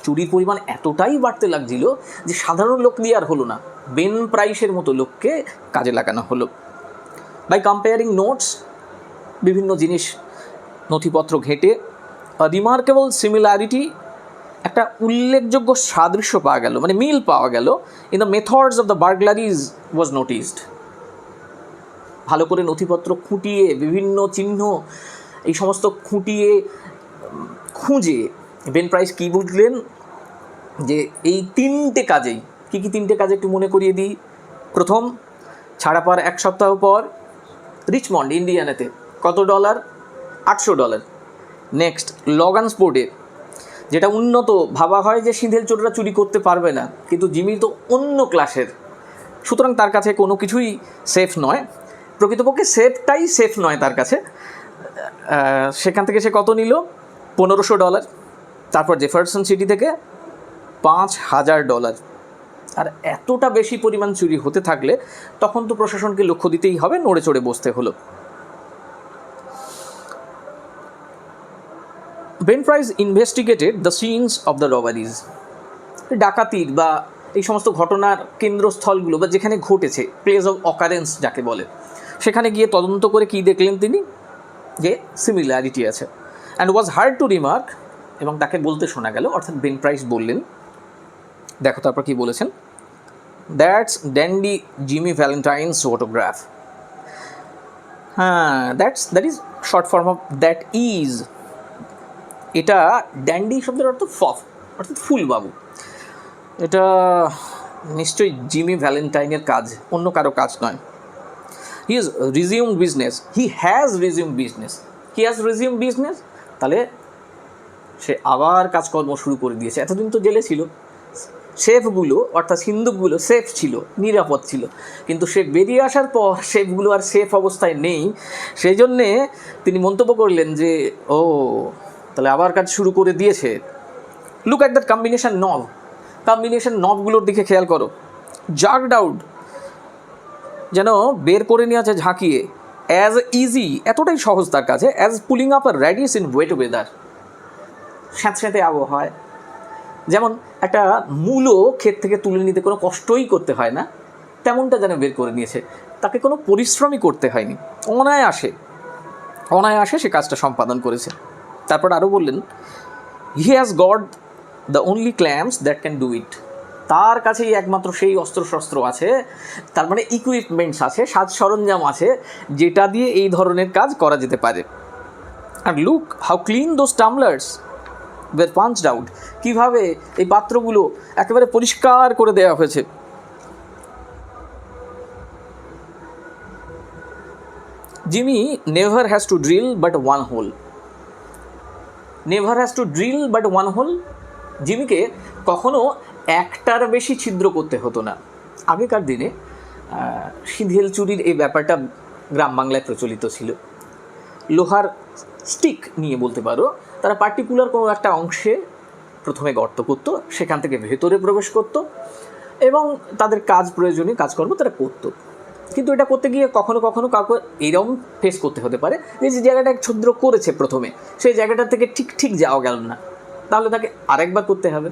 চুরির পরিমাণ এতটাই বাড়তে লাগছিল যে সাধারণ লোক দিয়ে আর হলো না, বেন প্রাইসের মতো লোককে কাজে লাগানো হলো। বাই কম্পেয়ারিং নোটস, বিভিন্ন জিনিস নথিপত্র ঘেঁটে, রিমার্কেবল সিমিলারিটি, একটা উল্লেখযোগ্য সাদৃশ্য পাওয়া গেল, মানে মিল পাওয়া গেল in the methods of the burglaries was noticed. ভালো করে নথিপত্র খুঁটিয়ে, বিভিন্ন চিহ্ন এই সমস্ত খুঁটিয়ে খুঁজে বেন প্রাইস কী বুঝলেন যে এই তিনটে কাজেই, কী কী তিনটে কাজে একটু মনে করিয়ে দিই। প্রথম, ছাড়া পাওয়ার 1 সপ্তাহ পর রিচমন্ড ইন্ডিয়ানাতে কত ডলার? $800। নেক্সট, লগানস্পোর্টে, যেটা উন্নত ভাবা হয় যে সিঁধেল চোররা চুরি করতে পারবে না, কিন্তু জিমি তো অন্য ক্লাসের, সুতরাং তার কাছে কোনো কিছুই সেফ নয়, প্রকৃতপক্ষে সেফটাই সেফ নয় তার কাছে। সেখান থেকে সে কত নিল? $1500। তারপর জেফারসন সিটি থেকে $5000। আর এতটা বেশি পরিমাণ চুরি হতে থাকলে তখন তো প্রশাসনকে লক্ষ্য দিতেই হবে, নড়ে চড়ে বসতে হলো। Ben Price investigated the scenes of the robberies, ডাকাতির বা এই সমস্ত ঘটনার কেন্দ্রস্থলগুলো বা যেখানে ঘটেছে, প্লেস অফ অকারেন্স যাকে বলে, সেখানে গিয়ে তদন্ত করে কী দেখলেন তিনি? যে সিমিলারিটি আছে। And was hard to remark, এবং তাকে বলতে শোনা গেল, অর্থাৎ বেন প্রাইস বললেন, দেখো তারপর কী বলেছেন, that's dandy Jimmy Valentine's photograph. হ্যাঁ, that is short form of that is. এটা ড্যান্ডি শব্দের অর্থ অর্থাৎ ফুলবাবু। এটা নিশ্চয়ই জিমি ভ্যালেন্টাইনের কাজ, অন্য কারো কাজ নয়। He has resumed business. তাহলে সে আবার কাজকর্ম শুরু করে দিয়েছে। এতদিন তো জেলে ছিল, শেফগুলো অর্থাৎ সিন্দুকগুলো সেফ ছিল, নিরাপদ ছিল, কিন্তু সে বেরিয়ে আসার পর শেফগুলো আর সেফ অবস্থায় নেই। সেই জন্যে তিনি মন্তব্য করলেন যে তাহলে আবার কাজ শুরু করে দিয়েছে। লুক অ্যাট দ্যাট কম্বিনেশন নবগুলোর দিকে খেয়াল করো। জার্কড আউট, যেন বের করে নিয়ে আছে ঝাঁকিয়ে। অ্যাজ ইজি, এতটাই সহজ তার কাছে। As pulling up a radish in wet weather, স্যাঁতস্যাঁতে আবহাওয়ায়, যেমন একটা মূলো ক্ষেত থেকে তুলে নিতে কোনো কষ্টই করতে হয় না, তেমনটা যেন বের করে নিয়েছে। তাকে কোনো পরিশ্রমই করতে হয়নি, অনায়াসে সে কাজটা সম্পাদন করেছে। তারপর আরও বললেন, he has got the only ক্ল্যাম্পস that can do it. তার কাছেই একমাত্র সেই অস্ত্রশস্ত্র আছে, তার মানে ইকুইপমেন্টস আছে, সাজ সরঞ্জাম আছে, যেটা দিয়ে এই ধরনের কাজ করা যেতে পারে। আর look how clean those tumblers were punched out, কীভাবে এই পাত্রগুলো একেবারে পরিষ্কার করে দেওয়া হয়েছে। Jimmy never has to drill but one hole. জিমিকে কখনো একটার বেশি ছিদ্র করতে হতো না। আগেকার দিনে সিঁধেল চুরির এই ব্যাপারটা গ্রাম বাংলায় প্রচলিত ছিল। লোহার স্টিক নিয়ে বলতে পারো, তারা পার্টিকুলার কোনো একটা অংশে প্রথমে গর্ত করত, সেখান থেকে ভেতরে প্রবেশ করত এবং তাদের প্রয়োজনীয় কাজকর্ম তারা করত। কিন্তু এটা করতে গিয়ে কখনো কখনো কাউকে এরকম ফেস করতে হতে পারে যে জায়গাটা ছিদ্র করেছে প্রথমে, সেই জায়গাটা থেকে ঠিক যাওয়া গেল না, তাহলে তাকে আরেকবার করতে হবে।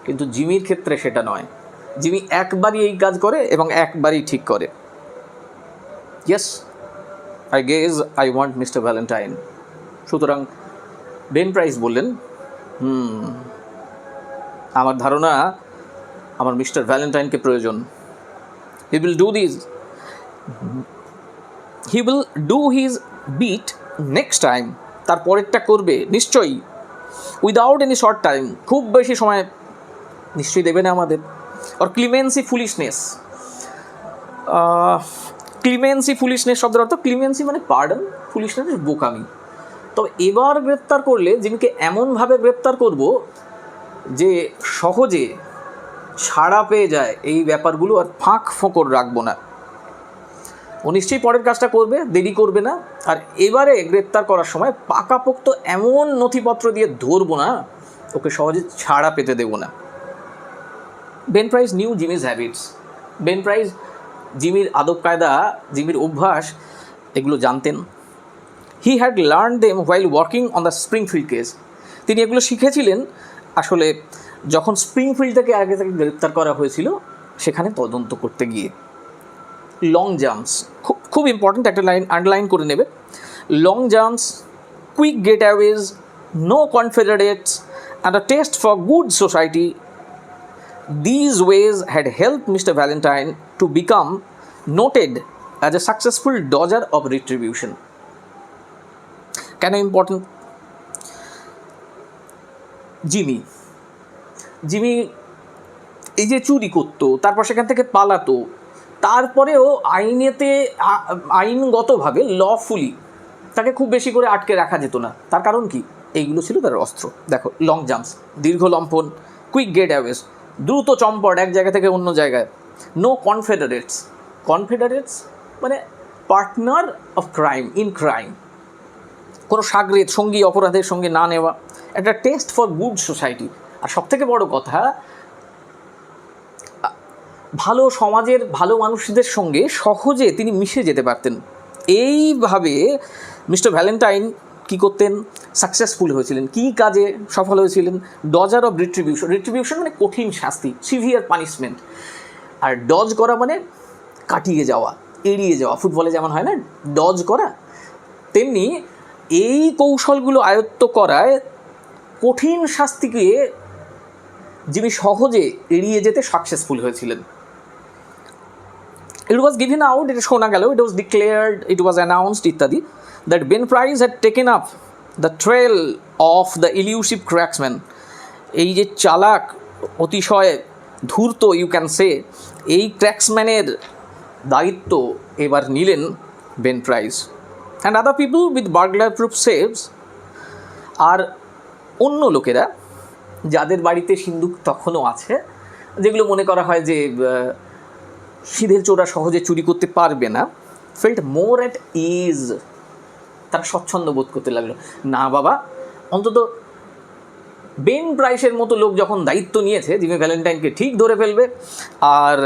কিন্তু জিমির ক্ষেত্রে সেটা নয়, জিমি একবারই এই কাজ করে এবং একবারই ঠিক করে। Yes, I guess I want mister Valentine. সুতরাং বেন প্রাইস বললেন, আমার ধারণা আমার মিস্টার ভ্যালেন্টাইনকে প্রয়োজন। He will do his bit next time. তার পরেরটা করবে নিশ্চয়ই, উইদাউট এনি শর্ট টাইম, খুব বেশি সময় নিশ্চয়ই দেবে না আমাদের। আর ক্লিমেন্সি ফুলিশনেস শব্দের অর্থ ক্লিমেন্সি মানে পার্ডন, ফুলিশনেস বোকামি। তবে এবার গ্রেপ্তার করলে জিমিকে এমনভাবে গ্রেপ্তার করব যে সহজে ছাড়া পেয়ে যায়, এই ব্যাপারগুলো আর ফাঁক ফোঁকর রাখবো না। ও নিশ্চয়ই পরের কাজটা করবে, দেরি করবে না। আর এবারে গ্রেপ্তার করার সময় পাকাপোক্ত এমন নথিপত্র দিয়ে ধরবো না ওকে সহজে ছাড়া পেতে দেবো না। Ben Price knew Jimmy's habits. Ben Price জিমির আদব কায়দা, জিমির অভ্যাস এগুলো জানতেন। He had learned them while working on the Springfield case. তিনি এগুলো শিখেছিলেন আসলে যখন স্প্রিংফিল্ড থেকে আগে তাকে গ্রেপ্তার করা হয়েছিল সেখানে তদন্ত করতে গিয়ে। লং জাম্পস খুব খুব ইম্পর্ট্যান্ট, একটা লাইন আন্ডারলাইন করে নেবে। Long jumps, quick getaways, no confederates and a taste for good society, these ways had helped Mr. Valentine to become noted as a successful dodger of retribution. কেন important? Jimmy এই যে চুরি করতো, তারপর সেখান থেকে পালাতো, তারপরেও আইনগতভাবে লফুলি তাকে খুব বেশি করে আটকে রাখা যেত না। তার কারণ কি? এইগুলো ছিল তার অস্ত্র। দেখো, লং জাম্পস, দীর্ঘ লম্ফন, কুইক গেট অ্যাওয়েজ, দ্রুত চম্পট এক জায়গা থেকে অন্য জায়গায়, নো কনফেডারেটস। কনফেডারেটস মানে partner of crime, in crime, কোনো সাগরেদ সঙ্গী অপরাধের সঙ্গে না নেওয়া, একটা টেস্ট ফর গুড সোসাইটি। আর সবথেকে বড় কথা, ভালো সমাজের ভালো মানুষদের সঙ্গে সহজে তিনি মিশে যেতে পারতেন। এইভাবে মিস্টার ভ্যালেন্টাইন কী করতেন? সাকসেসফুল হয়েছিলেন। কী কাজে সফল হয়েছিলেন? Dodger of retribution. রিট্রিবিউশন মানে কঠিন শাস্তি, সিভিয়ার পানিশমেন্ট। আর ডজ করা মানে কাটিয়ে যাওয়া, এড়িয়ে যাওয়া। ফুটবলে যেমন হয় না ডজ করা, তেমনি এই কৌশলগুলো আয়ত্ত করায় কঠিন শাস্তিকে যিনি সহজে এড়িয়ে যেতে সাকসেসফুল হয়েছিলেন। It was given out, এটা শোনা গেল, it was declared, it was announced ইত্যাদি, that Ben Price had taken up the trail of the elusive cracksman. এই যে চালাক, অতিশয় ধূর্ত ইউ ক্যান সে, এই ক্র্যাক্সম্যানের দায়িত্ব এবার নিলেন Ben Price and other people with burglar proof সেভস। আর অন্য লোকেরা যাদের বাড়িতে সিন্দুক তখনও আছে, যেগুলো মনে করা হয় যে সিধেল চোরা সহজে চুরি করতে পারবে না, ফেল্ট মোর অ্যাট ইজ। তারা স্বচ্ছন্দ বোধ করতে লাগলো, না বাবা, অন্তত বেন প্রাইসের মতো লোক যখন দায়িত্ব নিয়েছে, জিমি ভ্যালেন্টাইনকে ঠিক ধরে ফেলবে, আর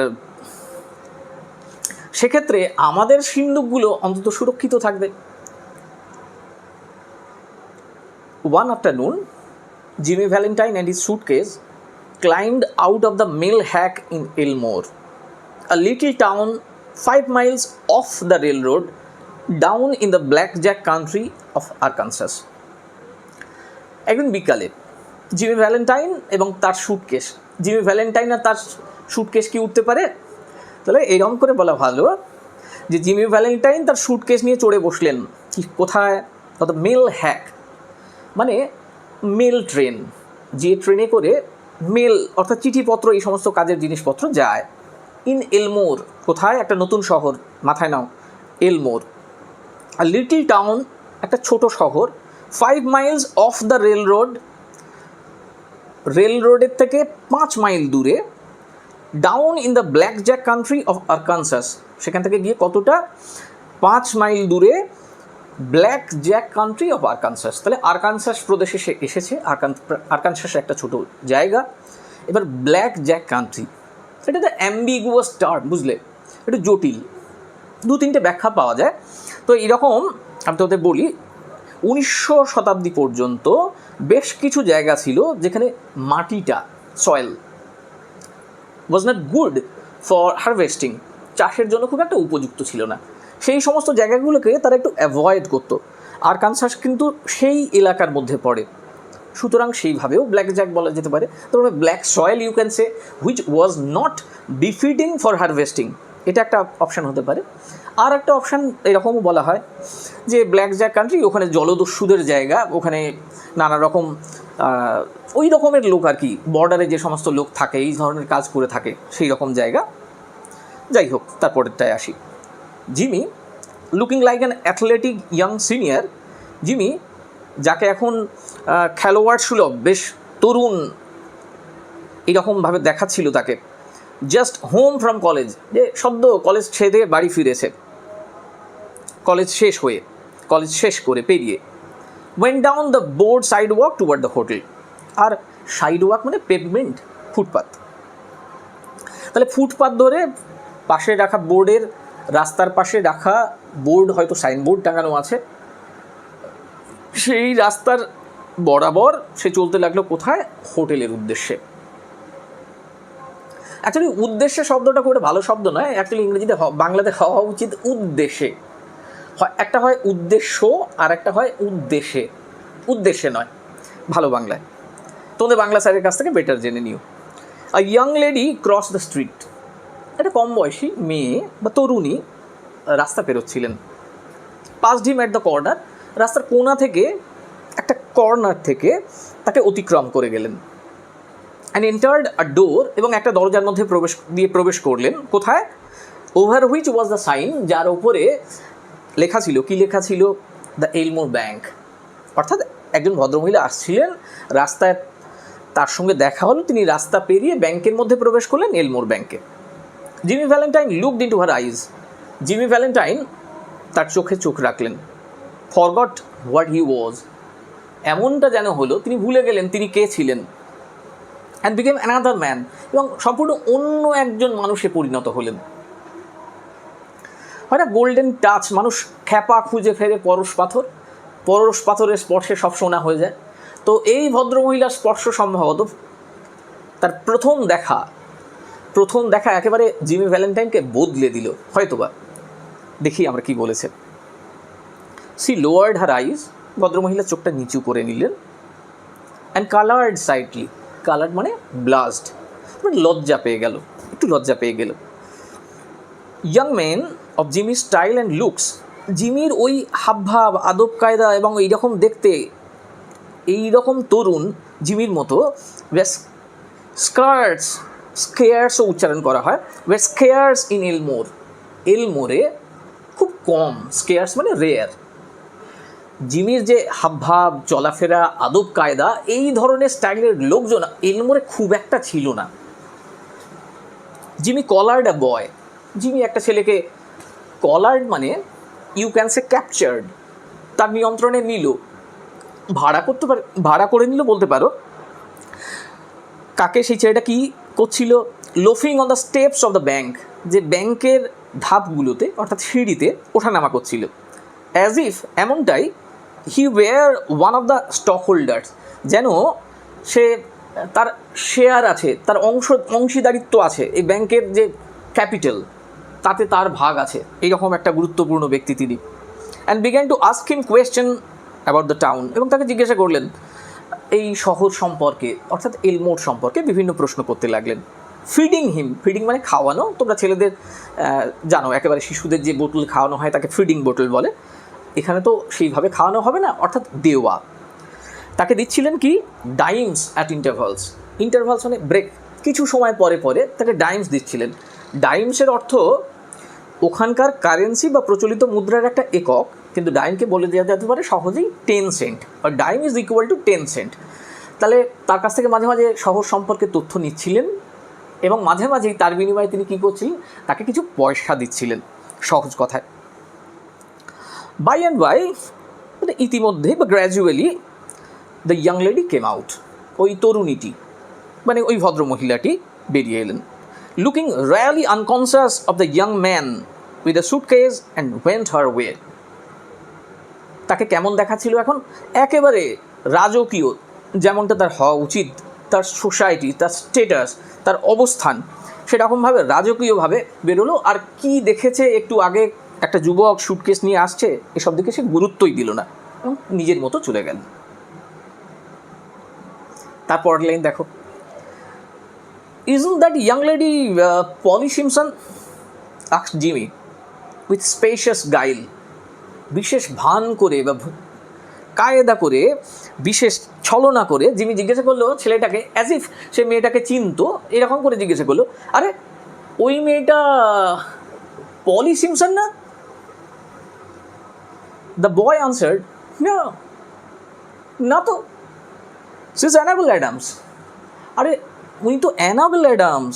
সেক্ষেত্রে আমাদের সিন্দুকগুলো অন্তত সুরক্ষিত থাকবে। One afternoon, Jimmy Valentine and his suitcase climbed out of the mill hack in Elmore, a little town 5 miles off the railroad, down in the blackjack country of Arkansas. একদিন বিকালে জিমি ভ্যালেন্টাইন এবং তার suitcase, Jimmy Valentine আর তার suitcase কি উঠতে পারে? তাহলে এরকম করে বলা ভালো যে জিমি ভ্যালেন্টাইন তার সুটকেস নিয়ে চড়ে বসলেন কি কোথায়? অর্থাৎ মেল হ্যাক মানে মেল ট্রেন, যে ট্রেনে করে মেল অর্থাৎ চিঠিপত্র এই সমস্ত কাজের জিনিসপত্র যায়। ইন এলমোর, কোথায়? একটা নতুন শহর, মাথায় নাও, এলমোর। আর লিটল টাউন, একটা ছোট শহর, 5 miles অফ দ্য রেলরোড, রেলরোডের থেকে 5 মাইল দূরে, down in the blackjack country of Arkansas. সেখান থেকে গিয়ে কতটা? 5 মাইল দূরে ব্ল্যাকজ্যাক কান্ট্রি অফ আরকানসাস। তাহলে আরকানসাস প্রদেশে সে এসেছে। আরকানসাস একটা ছোট জায়গা। এবার ব্ল্যাকজ্যাক কান্ট্রি, এটা তো অ্যাম্বিগুয়াস টার্ম, বুঝলে, একটু জটিল, 2-3টে ব্যাখ্যা পাওয়া যায়। তো এরকম আমি তোদের বলি, 19শো শতাব্দী পর্যন্ত বেশ কিছু জায়গা ছিল যেখানে মাটিটা, soil, was not good for harvesting, চাষের জন্য খুব একটা উপযুক্ত ছিল না। সেই সমস্ত জায়গাগুলোকে তারা একটু অ্যাভয়েড করতো। আরকানসাস কিন্তু সেই এলাকার মধ্যে পড়ে, সুতরাং সেইভাবেও ব্ল্যাকজ্যাক বলা যেতে পারে। তারপরে black soil you can say, which was not befitting for harvesting, এটা একটা অপশান হতে পারে। আর একটা অপশান এরকমও বলা হয় যে ব্ল্যাকজ্যাক কান্ট্রি, ওখানে জলদস্যুদের জায়গা, ওখানে নানা রকম ওই রকমের লোক আর কি, বর্ডারে যে সমস্ত লোক থাকে, এই ধরনের কাজ করে থাকে, সেই রকম জায়গা। যাই হোক, তারপরেরটায় আসি। Jimmy, looking like an athletic young senior, Jimmy যাকে এখন খেলোয়াড় সুলভ, বেশ তরুণ এইরকমভাবে দেখাচ্ছিল তাকে, জাস্ট হোম ফ্রম কলেজ, যে সদ্য কলেজ ছেড়ে বাড়ি ফিরেছে, কলেজ শেষ করে পেরিয়ে, went down the board sidewalk toward the hotel. আর সাইড ওয়াক মানে পেভমেন্ট, ফুটপাথ। তাহলে ফুটপাথ ধরে পাশে রাখা বোর্ডের, রাস্তার পাশে রাখা বোর্ড, হয়তো সাইনবোর্ড টাঙানো আছে, সেই রাস্তার বরাবর সে চলতে লাগলো কোথায়? হোটেলের উদ্দেশ্যে। অ্যাকচুয়ালি উদ্দেশ্যে শব্দটা খুব একটা ভালো শব্দ নয়, অ্যাকচুয়ালি ইংরেজিতে বাংলাতে হওয়া উচিত উদ্দেশ্যে। একটা হয় উদ্দেশ্য আর একটা হয় উদ্দেশ্যে, উদ্দেশ্যে নয় ভালো বাংলায়। তোমাদের বাংলা স্যারের কাছ থেকে বেটার জেনে নিও। আ young lady cross the street, একটা কম বয়সী মেয়ে বা তরুণী রাস্তা পেরোচ্ছিলেন। পাস্ড হিম অ্যাট দ্য কর্নার, রাস্তার কোণা থেকে, একটা কর্নার থেকে তাকে অতিক্রম করে গেলেন। অ্যান্ড এন্টার্ড আ ডোর, এবং একটা দরজার মধ্যে প্রবেশ করলেন। কোথায়? Over which was the sign, যার ওপরে লেখা ছিল, কি লেখা ছিল? The Elmore bank. অর্থাৎ একজন ভদ্রমহিলা আসছিলেন, রাস্তায় তার সঙ্গে দেখা হলো, তিনি রাস্তা পেরিয়ে ব্যাংকের মধ্যে প্রবেশ করলেন, এলমোর ব্যাংকে। জিমি ভ্যালেন্টাইন লুকড ইনটু হার আইজ, জিমি ভ্যালেন্টাইন তার চোখে চোখ রাখলেন। ফরগট হোয়াট হি ওয়াজ, এমনটা যেন হলো তিনি ভুলে গেলেন তিনি কে ছিলেন। অ্যান্ড বিকেম অ্যানাদার ম্যান, এবং সম্পূর্ণ অন্য একজন মানুষে পরিণত হলেন। হয় না গোল্ডেন টাচ, মানুষ খ্যাপা খুঁজে ফেরে পরশ পাথর, পরশ পাথরের স্পর্শে সব সোনা হয়ে যায়। তো এই ভদ্রমহিলার স্পর্শ সম্ভবত তার প্রথম দেখা একেবারে জিমি ভ্যালেন্টাইনকে বদলে দিল হয়তোবা। দেখি আমরা কি বলেছে। সি লোয়ার্ড হার আইজ, ভদ্রমহিলা চোখটা নিচু করে নিলেন। অ্যান্ড কালার্ড সাইডলি, কালার্ড মানে ব্লাস্ট, মানে লজ্জা পেয়ে গেল, একটু লজ্জা পেয়ে গেল। Young man of Jimmy style and looks, জিমির ওই হাবভাব, আদব কায়দা এবং এইরকম দেখতে, এইরকম তরুণ জিমির মতো, স্কেয়ার্সও উচ্চারণ করা হয়, ওয়ে স্কেয়ার্স ইন এলমোর, এলমোরে খুব কম, স্কেয়ার্স মানে রেয়ার। জিমির যে হাবভাব, চলাফেরা, আদব কায়দা, এই ধরনের স্টাইলের লোকজন এলমোরে খুব একটা ছিল না। জিমি কলার্ড আ বয়, জিমি একটা ছেলেকে, কলার্ড মানে ইউ ক্যান সে ক্যাপচার্ড, তার নিয়ন্ত্রণে নিল, ভাড়া করে নিল বলতে পারো। কাকে? সেই ছেলেটা কি করছিল? Loafing on the steps of the bank, যে ব্যাংকের ধাপগুলোতে অর্থাৎ সিঁড়িতে ওঠানামা করছিল। অ্যাজ ইফ, এমনটাই, he were one of the stockholders, যেন সে, তার শেয়ার আছে, তার অংশীদারিত্ব আছে, এই ব্যাংকের যে ক্যাপিটাল তাতে তার ভাগ আছে, এইরকম একটা গুরুত্বপূর্ণ ব্যক্তি তিনি। And began to ask him question about the town, এবং তাকে জিজ্ঞাসা করলেন এই শহর সম্পর্কে অর্থাৎ এলমোর সম্পর্কে বিভিন্ন প্রশ্ন করতে লাগলেন। ফিডিং হিম, ফিডিং মানে খাওয়ানো, তোমরা ছেলেদের জানো একেবারে শিশুদের যে বোতল খাওয়ানো হয় তাকে ফিডিং বোতল বলে, এখানে তো সেইভাবে খাওয়ানো হবে না, অর্থাৎ দেওয়া। তাকে দিচ্ছিলেন কি? ডাইমস অ্যাট ইন্টারভালস, ইন্টারভালস মানে ব্রেক, কিছু সময় পরে পরে তাকে ডাইমস দিচ্ছিলেন। ডাইমসের অর্থ ওখানকার কারেন্সি বা প্রচলিত মুদ্রার একটা একক, কিন্তু ডাইমকে বলে দেওয়া যেতে পারে সহজেই 10 সেন্ট, আর dime is equal to 10 cent. তাহলে তার কাছ থেকে মাঝে মাঝে শহর সম্পর্কে তথ্য নিচ্ছিলেন, এবং মাঝে মাঝেই তার বিনিময়ে তিনি কী করছিলেন? তাকে কিছু পয়সা দিচ্ছিলেন, সহজ কথায়। বাই অ্যান্ড বাই, মানে ইতিমধ্যে বা gradually, the young lady came out, ওই তরুণীটি মানে ওই ভদ্রমহিলাটি বেরিয়ে এলেন। Looking really unconscious of the young man with a suitcase and went her way. তাকে কেমন দেখাচ্ছিল এখন? একেবারে রাজকীয়, যেমনটা তার হওয়া উচিত, তার সোসাইটি, তার স্টেটাস, তার অবস্থান, সেরকমভাবে রাজকীয়ভাবে বেরোলো। আর কি দেখেছে একটু আগে, একটা যুবক সুটকেস নিয়ে আসছে, এসব দিকে সে গুরুত্বই দিল না এবং নিজের মতো চলে গেল। তারপর লাইন দেখো, isn't that young lady Polly Simpson, asked Jimmy with specious guile, বিশেষ ভান করে বা কায়দা করে, বিশেষ ছলনা করে জিমি জিজ্ঞাসা করলো ছেলেটাকে, অ্যাজ ইফ সে মেয়েটাকে চিনতো, এরকম করে জিজ্ঞাসা করলো, আরে ওই মেয়েটা পলি সিমসন না? দ্য বয় আনসার্ড, না, না তো, সি ইজ অ্যানাবেল অ্যাডামস। আরে উনি তো অ্যানাবেল অ্যাডামস,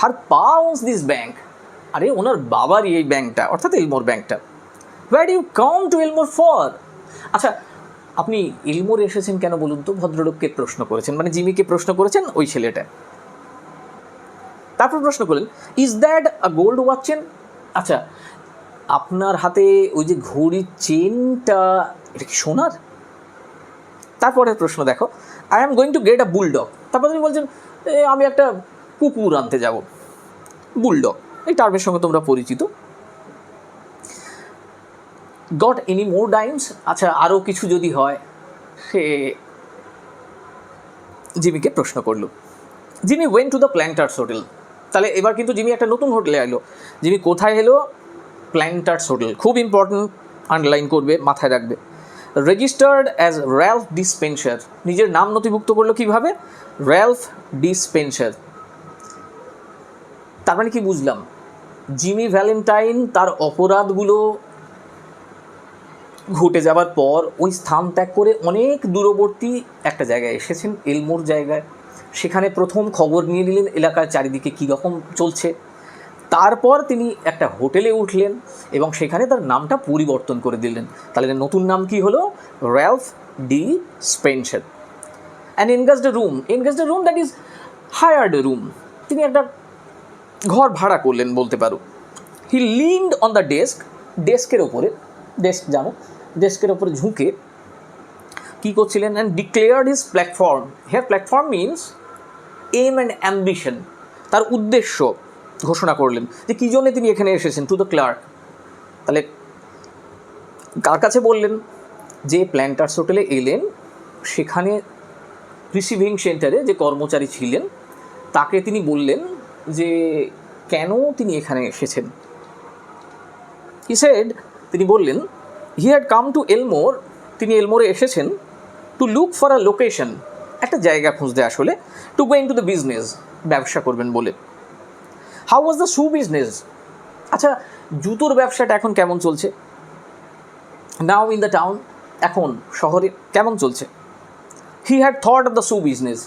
হার পা ওন্স দিস ব্যাংক, আরে ওনার বাবারই এই ব্যাংকটা, অর্থাৎ এলমোর ব্যাংকটা। Where do you come to Elmore for? আচ্ছা, আপনি এলমোর এসেছেন কেন বলুন তো? ভদ্রলোককে প্রশ্ন করেছেন, মানে জিমিকে প্রশ্ন করেছেন ওই ছেলেটা। তারপর প্রশ্ন করলেন, is that a gold watch chain? আচ্ছা, আপনার হাতে ওই যে ঘড়ির চেনটা, এটা কি সোনার? তারপরের প্রশ্ন দেখো, I am going to get a bulldog. তারপর তিনি বলছেন, আমি একটা কুকুর আনতে যাব। বুলডগ এই টার্মের সঙ্গে তোমরা পরিচিত। Got any more dimes? আচ্ছা, আরও কিছু যদি হয়? সে জিমিকে প্রশ্ন করলো। Jimmy went to the Planters hotel. তাহলে এবার কিন্তু জিমি একটা নতুন হোটেলে এলো। জিমি কোথায় এলো? Planters hotel. খুব ইম্পর্টেন্ট, আন্ডারলাইন করবে, মাথায় রাখবে। Registered as Ralph dispenser. নিজের নাম নথিভুক্ত করলো কীভাবে? Ralph dispenser. তার মানে কি বুঝলাম? জিমি ভ্যালেন্টাইন তার অপরাধগুলো ঘটে যাবার পর ওই স্থান ত্যাগ করে অনেক দূরবর্তী একটা জায়গায় এসেছেন, এলমোর জায়গায়। সেখানে প্রথম খবর নিয়ে নিলেন এলাকার চারিদিকে কী রকম চলছে। তারপর তিনি একটা হোটেলে উঠলেন এবং সেখানে তার নামটা পরিবর্তন করে দিলেন। তাহলে নতুন নাম কি হলো? Ralph D Spencer. And engaged A room that is hired A room. তিনি একটা ঘর ভাড়া করলেন বলতে পারো। হি লিন্ড অন দ্য ডেস্কের ওপরে, ডেস্ক জানো, ডেস্কের ওপরে ঝুঁকে কী করছিলেন? And declared his platform. Here platform means aim and ambition. তার উদ্দেশ্য ঘোষণা করলেন যে কী জন্যে তিনি এখানে এসেছেন। To the clerk. তাহলে কার কাছে বললেন? যে প্ল্যান্টার্স হোটেলে এলেন, সেখানে রিসিভিং সেন্টারে যে কর্মচারী ছিলেন তাকে তিনি বললেন যে কেন তিনি এখানে এসেছেন। হি সেড, তিনি বললেন, হি হ্যাড কাম টু এলমোর। তিনি এলমোরে এসেছেন to look for a location, একটা জায়গা খুঁজতে আসলে, to go in to the business, ব্যবসা করবেন বলে। How was the shoe business? আচ্ছা, জুতোর ব্যবসাটা এখন কেমন চলছে? নাও ইন দ্য টাউন, এখন শহরে কেমন চলছে? He had thought of the shoe business.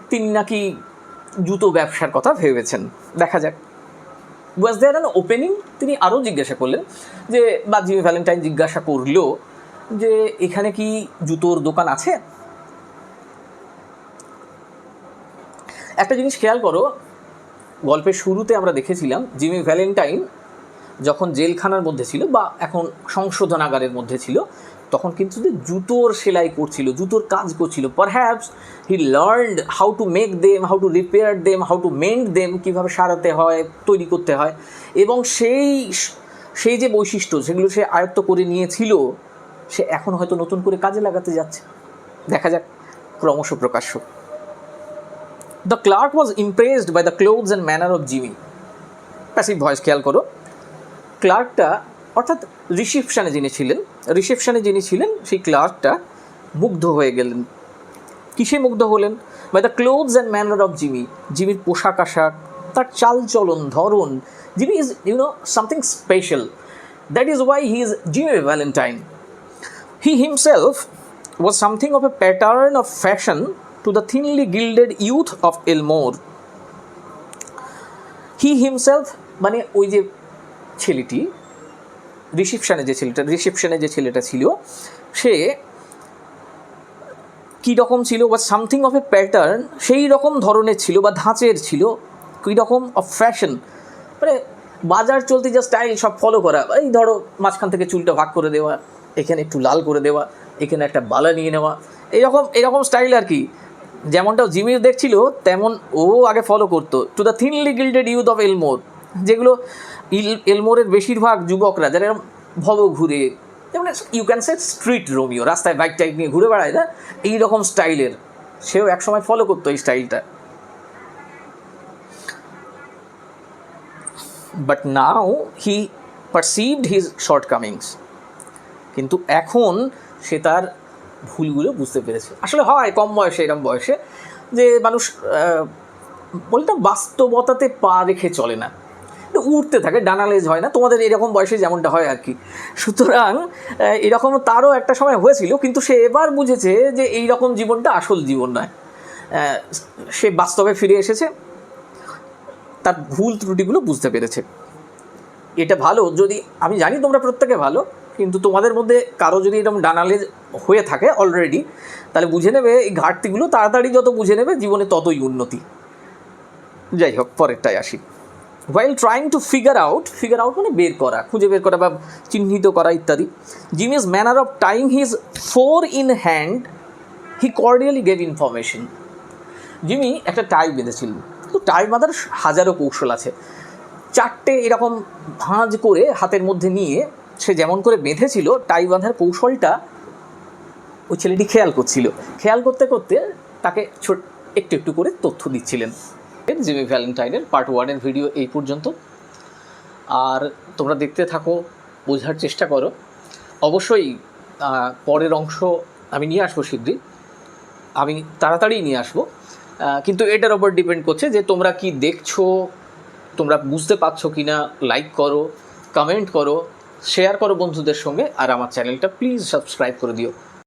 তিনি নাকি জুতো ব্যবসার কথা ভেবেছেন। দেখা যাক। ওয়াজ দেয়ার অ্যান ওপেনিং? তিনি আরও জিজ্ঞাসা করলেন যে, বা জিমি ভ্যালেন্টাইন জিজ্ঞাসা করলো যে এখানে কি জুতোর দোকান আছে? একটা জিনিস খেয়াল করো, গল্পের শুরুতে আমরা দেখেছিলাম জিমি ভ্যালেন্টাইন যখন জেলখানার মধ্যে ছিল বা এখন সংশোধনাগারের মধ্যে ছিল, তখন কিন্তু জুতোর সেলাই করছিল, জুতোর কাজ করছিল। Perhaps he learned how to make them, how to repair them, how to mend them, কীভাবে সারাতে হয়, তৈরি করতে হয়। এবং সেই যে বৈশিষ্ট্য, সেগুলো সে আয়ত্ত করে নিয়েছিল, সে এখন হয়তো নতুন করে কাজে লাগাতে যাচ্ছে। দেখা যাক, ক্রমশ প্রকাশ্য। The clerk was impressed by the clothes and manner of Jimmy. Passive voice খেয়াল করো। ক্লার্কটা, অর্থাৎ রিসেপশানে যিনি ছিলেন সেই ক্লার্কটা মুগ্ধ হয়ে গেলেন। কিসে মুগ্ধ হলেন? By the clothes and manner of Jimmy. জিমির পোশাক আশাক, তার চালচলন, ধরন। Jimmy is something special. That is why he is Jimmy Valentine. He himself was something of a pattern of fashion to the thinly gilded youth of Elmore. He himself মানে ওই যে ছেলেটি, রিসেপশনে যে ছেলেটা ছিল, সে কী রকম ছিল? বা সামথিং অফ এ প্যাটার্ন, সেই রকম ধরনের ছিল বা ধাঁচের ছিল। কী রকম? অফ ফ্যাশন, মানে বাজার চলতে যা স্টাইল সব ফলো করা। এই ধরো, মাঝখান থেকে চুলটা ভাগ করে দেওয়া, এখানে একটু লাল করে দেওয়া, এখানে একটা বালা নিয়ে নেওয়া, এরকম স্টাইল আর কি। যেমনটা জিমির দেখছিল তেমন ও আগে ফলো করতো। To the thinly gilded youth of Elmore, যেগুলো এলমোরের বেশিরভাগ যুবকরা যারা ভব ঘুরে, যেমন you can say street Romeo, রাস্তায় বাইক টাইক নিয়ে ঘুরে বেড়ায় না, এইরকম স্টাইলের, সেও একসময় ফলো করতো এই স্টাইলটা। But now he perceived his shortcomings. কিন্তু এখন সে তার ভুলগুলো বুঝতে পেরেছে। আসলে হয় কম বয়সে, এরকম বয়সে যে মানুষ বলতে বাস্তবতাতে পা রেখে চলে না, উঠতে থাকে, ডানালেজ হয় না। তোমাদের এরকম বয়সে যেমনটা হয় আর কি। সুতরাং এরকম তারও একটা সময় হয়েছিল, কিন্তু সে এবার বুঝেছে যে এই রকম জীবনটা আসল জীবন নয়। সে বাস্তবে ফিরে এসেছে, তার ভুল ত্রুটিগুলো বুঝতে পেরেছে। এটা ভালো, যদি আমি জানি তোমরা প্রত্যেকে ভালো, কিন্তু তোমাদের মধ্যে কারো যদি এরকম ডানালে হয়ে থাকে অলরেডি, তাহলে বুঝে নেবে এই ঘাটতিগুলো তাড়াতাড়ি যত বুঝে নেবে জীবনে ততই উন্নতি। যাই হোক, পরেরটায় আসি। while trying to figure out মানে বের করা, খুঁজে বের করা বা চিহ্নিত করা ইত্যাদি, Jimmy's manner of tying his four in hand, he cordially gave information. Jimmy একটা টাই বেঁধেছিল, তো টাই বাঁধার হাজারো কৌশল আছে। চারটে এরকম ভাঁজ করে হাতের মধ্যে নিয়ে সে যেমন করে বেঁধেছিল, টাই বাঁধার কৌশলটা ওই ছেলেটি খেয়াল করছিল। খেয়াল করতে করতে তাকে একটু একটু করে তথ্য দিচ্ছিলেন। জিমি ভ্যালেন্টাইনের পার্ট 1-এর ভিডিও এই পর্যন্ত। আর তোমরা দেখতে থাকো, বোঝার চেষ্টা করো। অবশ্যই পরের অংশ আমি নিয়ে আসবো শীঘ্রই, আমি তাড়াতাড়ি নিয়ে আসবো, কিন্তু এটার ওপর ডিপেন্ড করছে যে তোমরা কি দেখছো, তোমরা বুঝতে পারছো কি না। লাইক করো, কমেন্ট করো, শেয়ার করো বন্ধুদের সঙ্গে, আর আমার চ্যানেলটা প্লিজ সাবস্ক্রাইব করে দিও।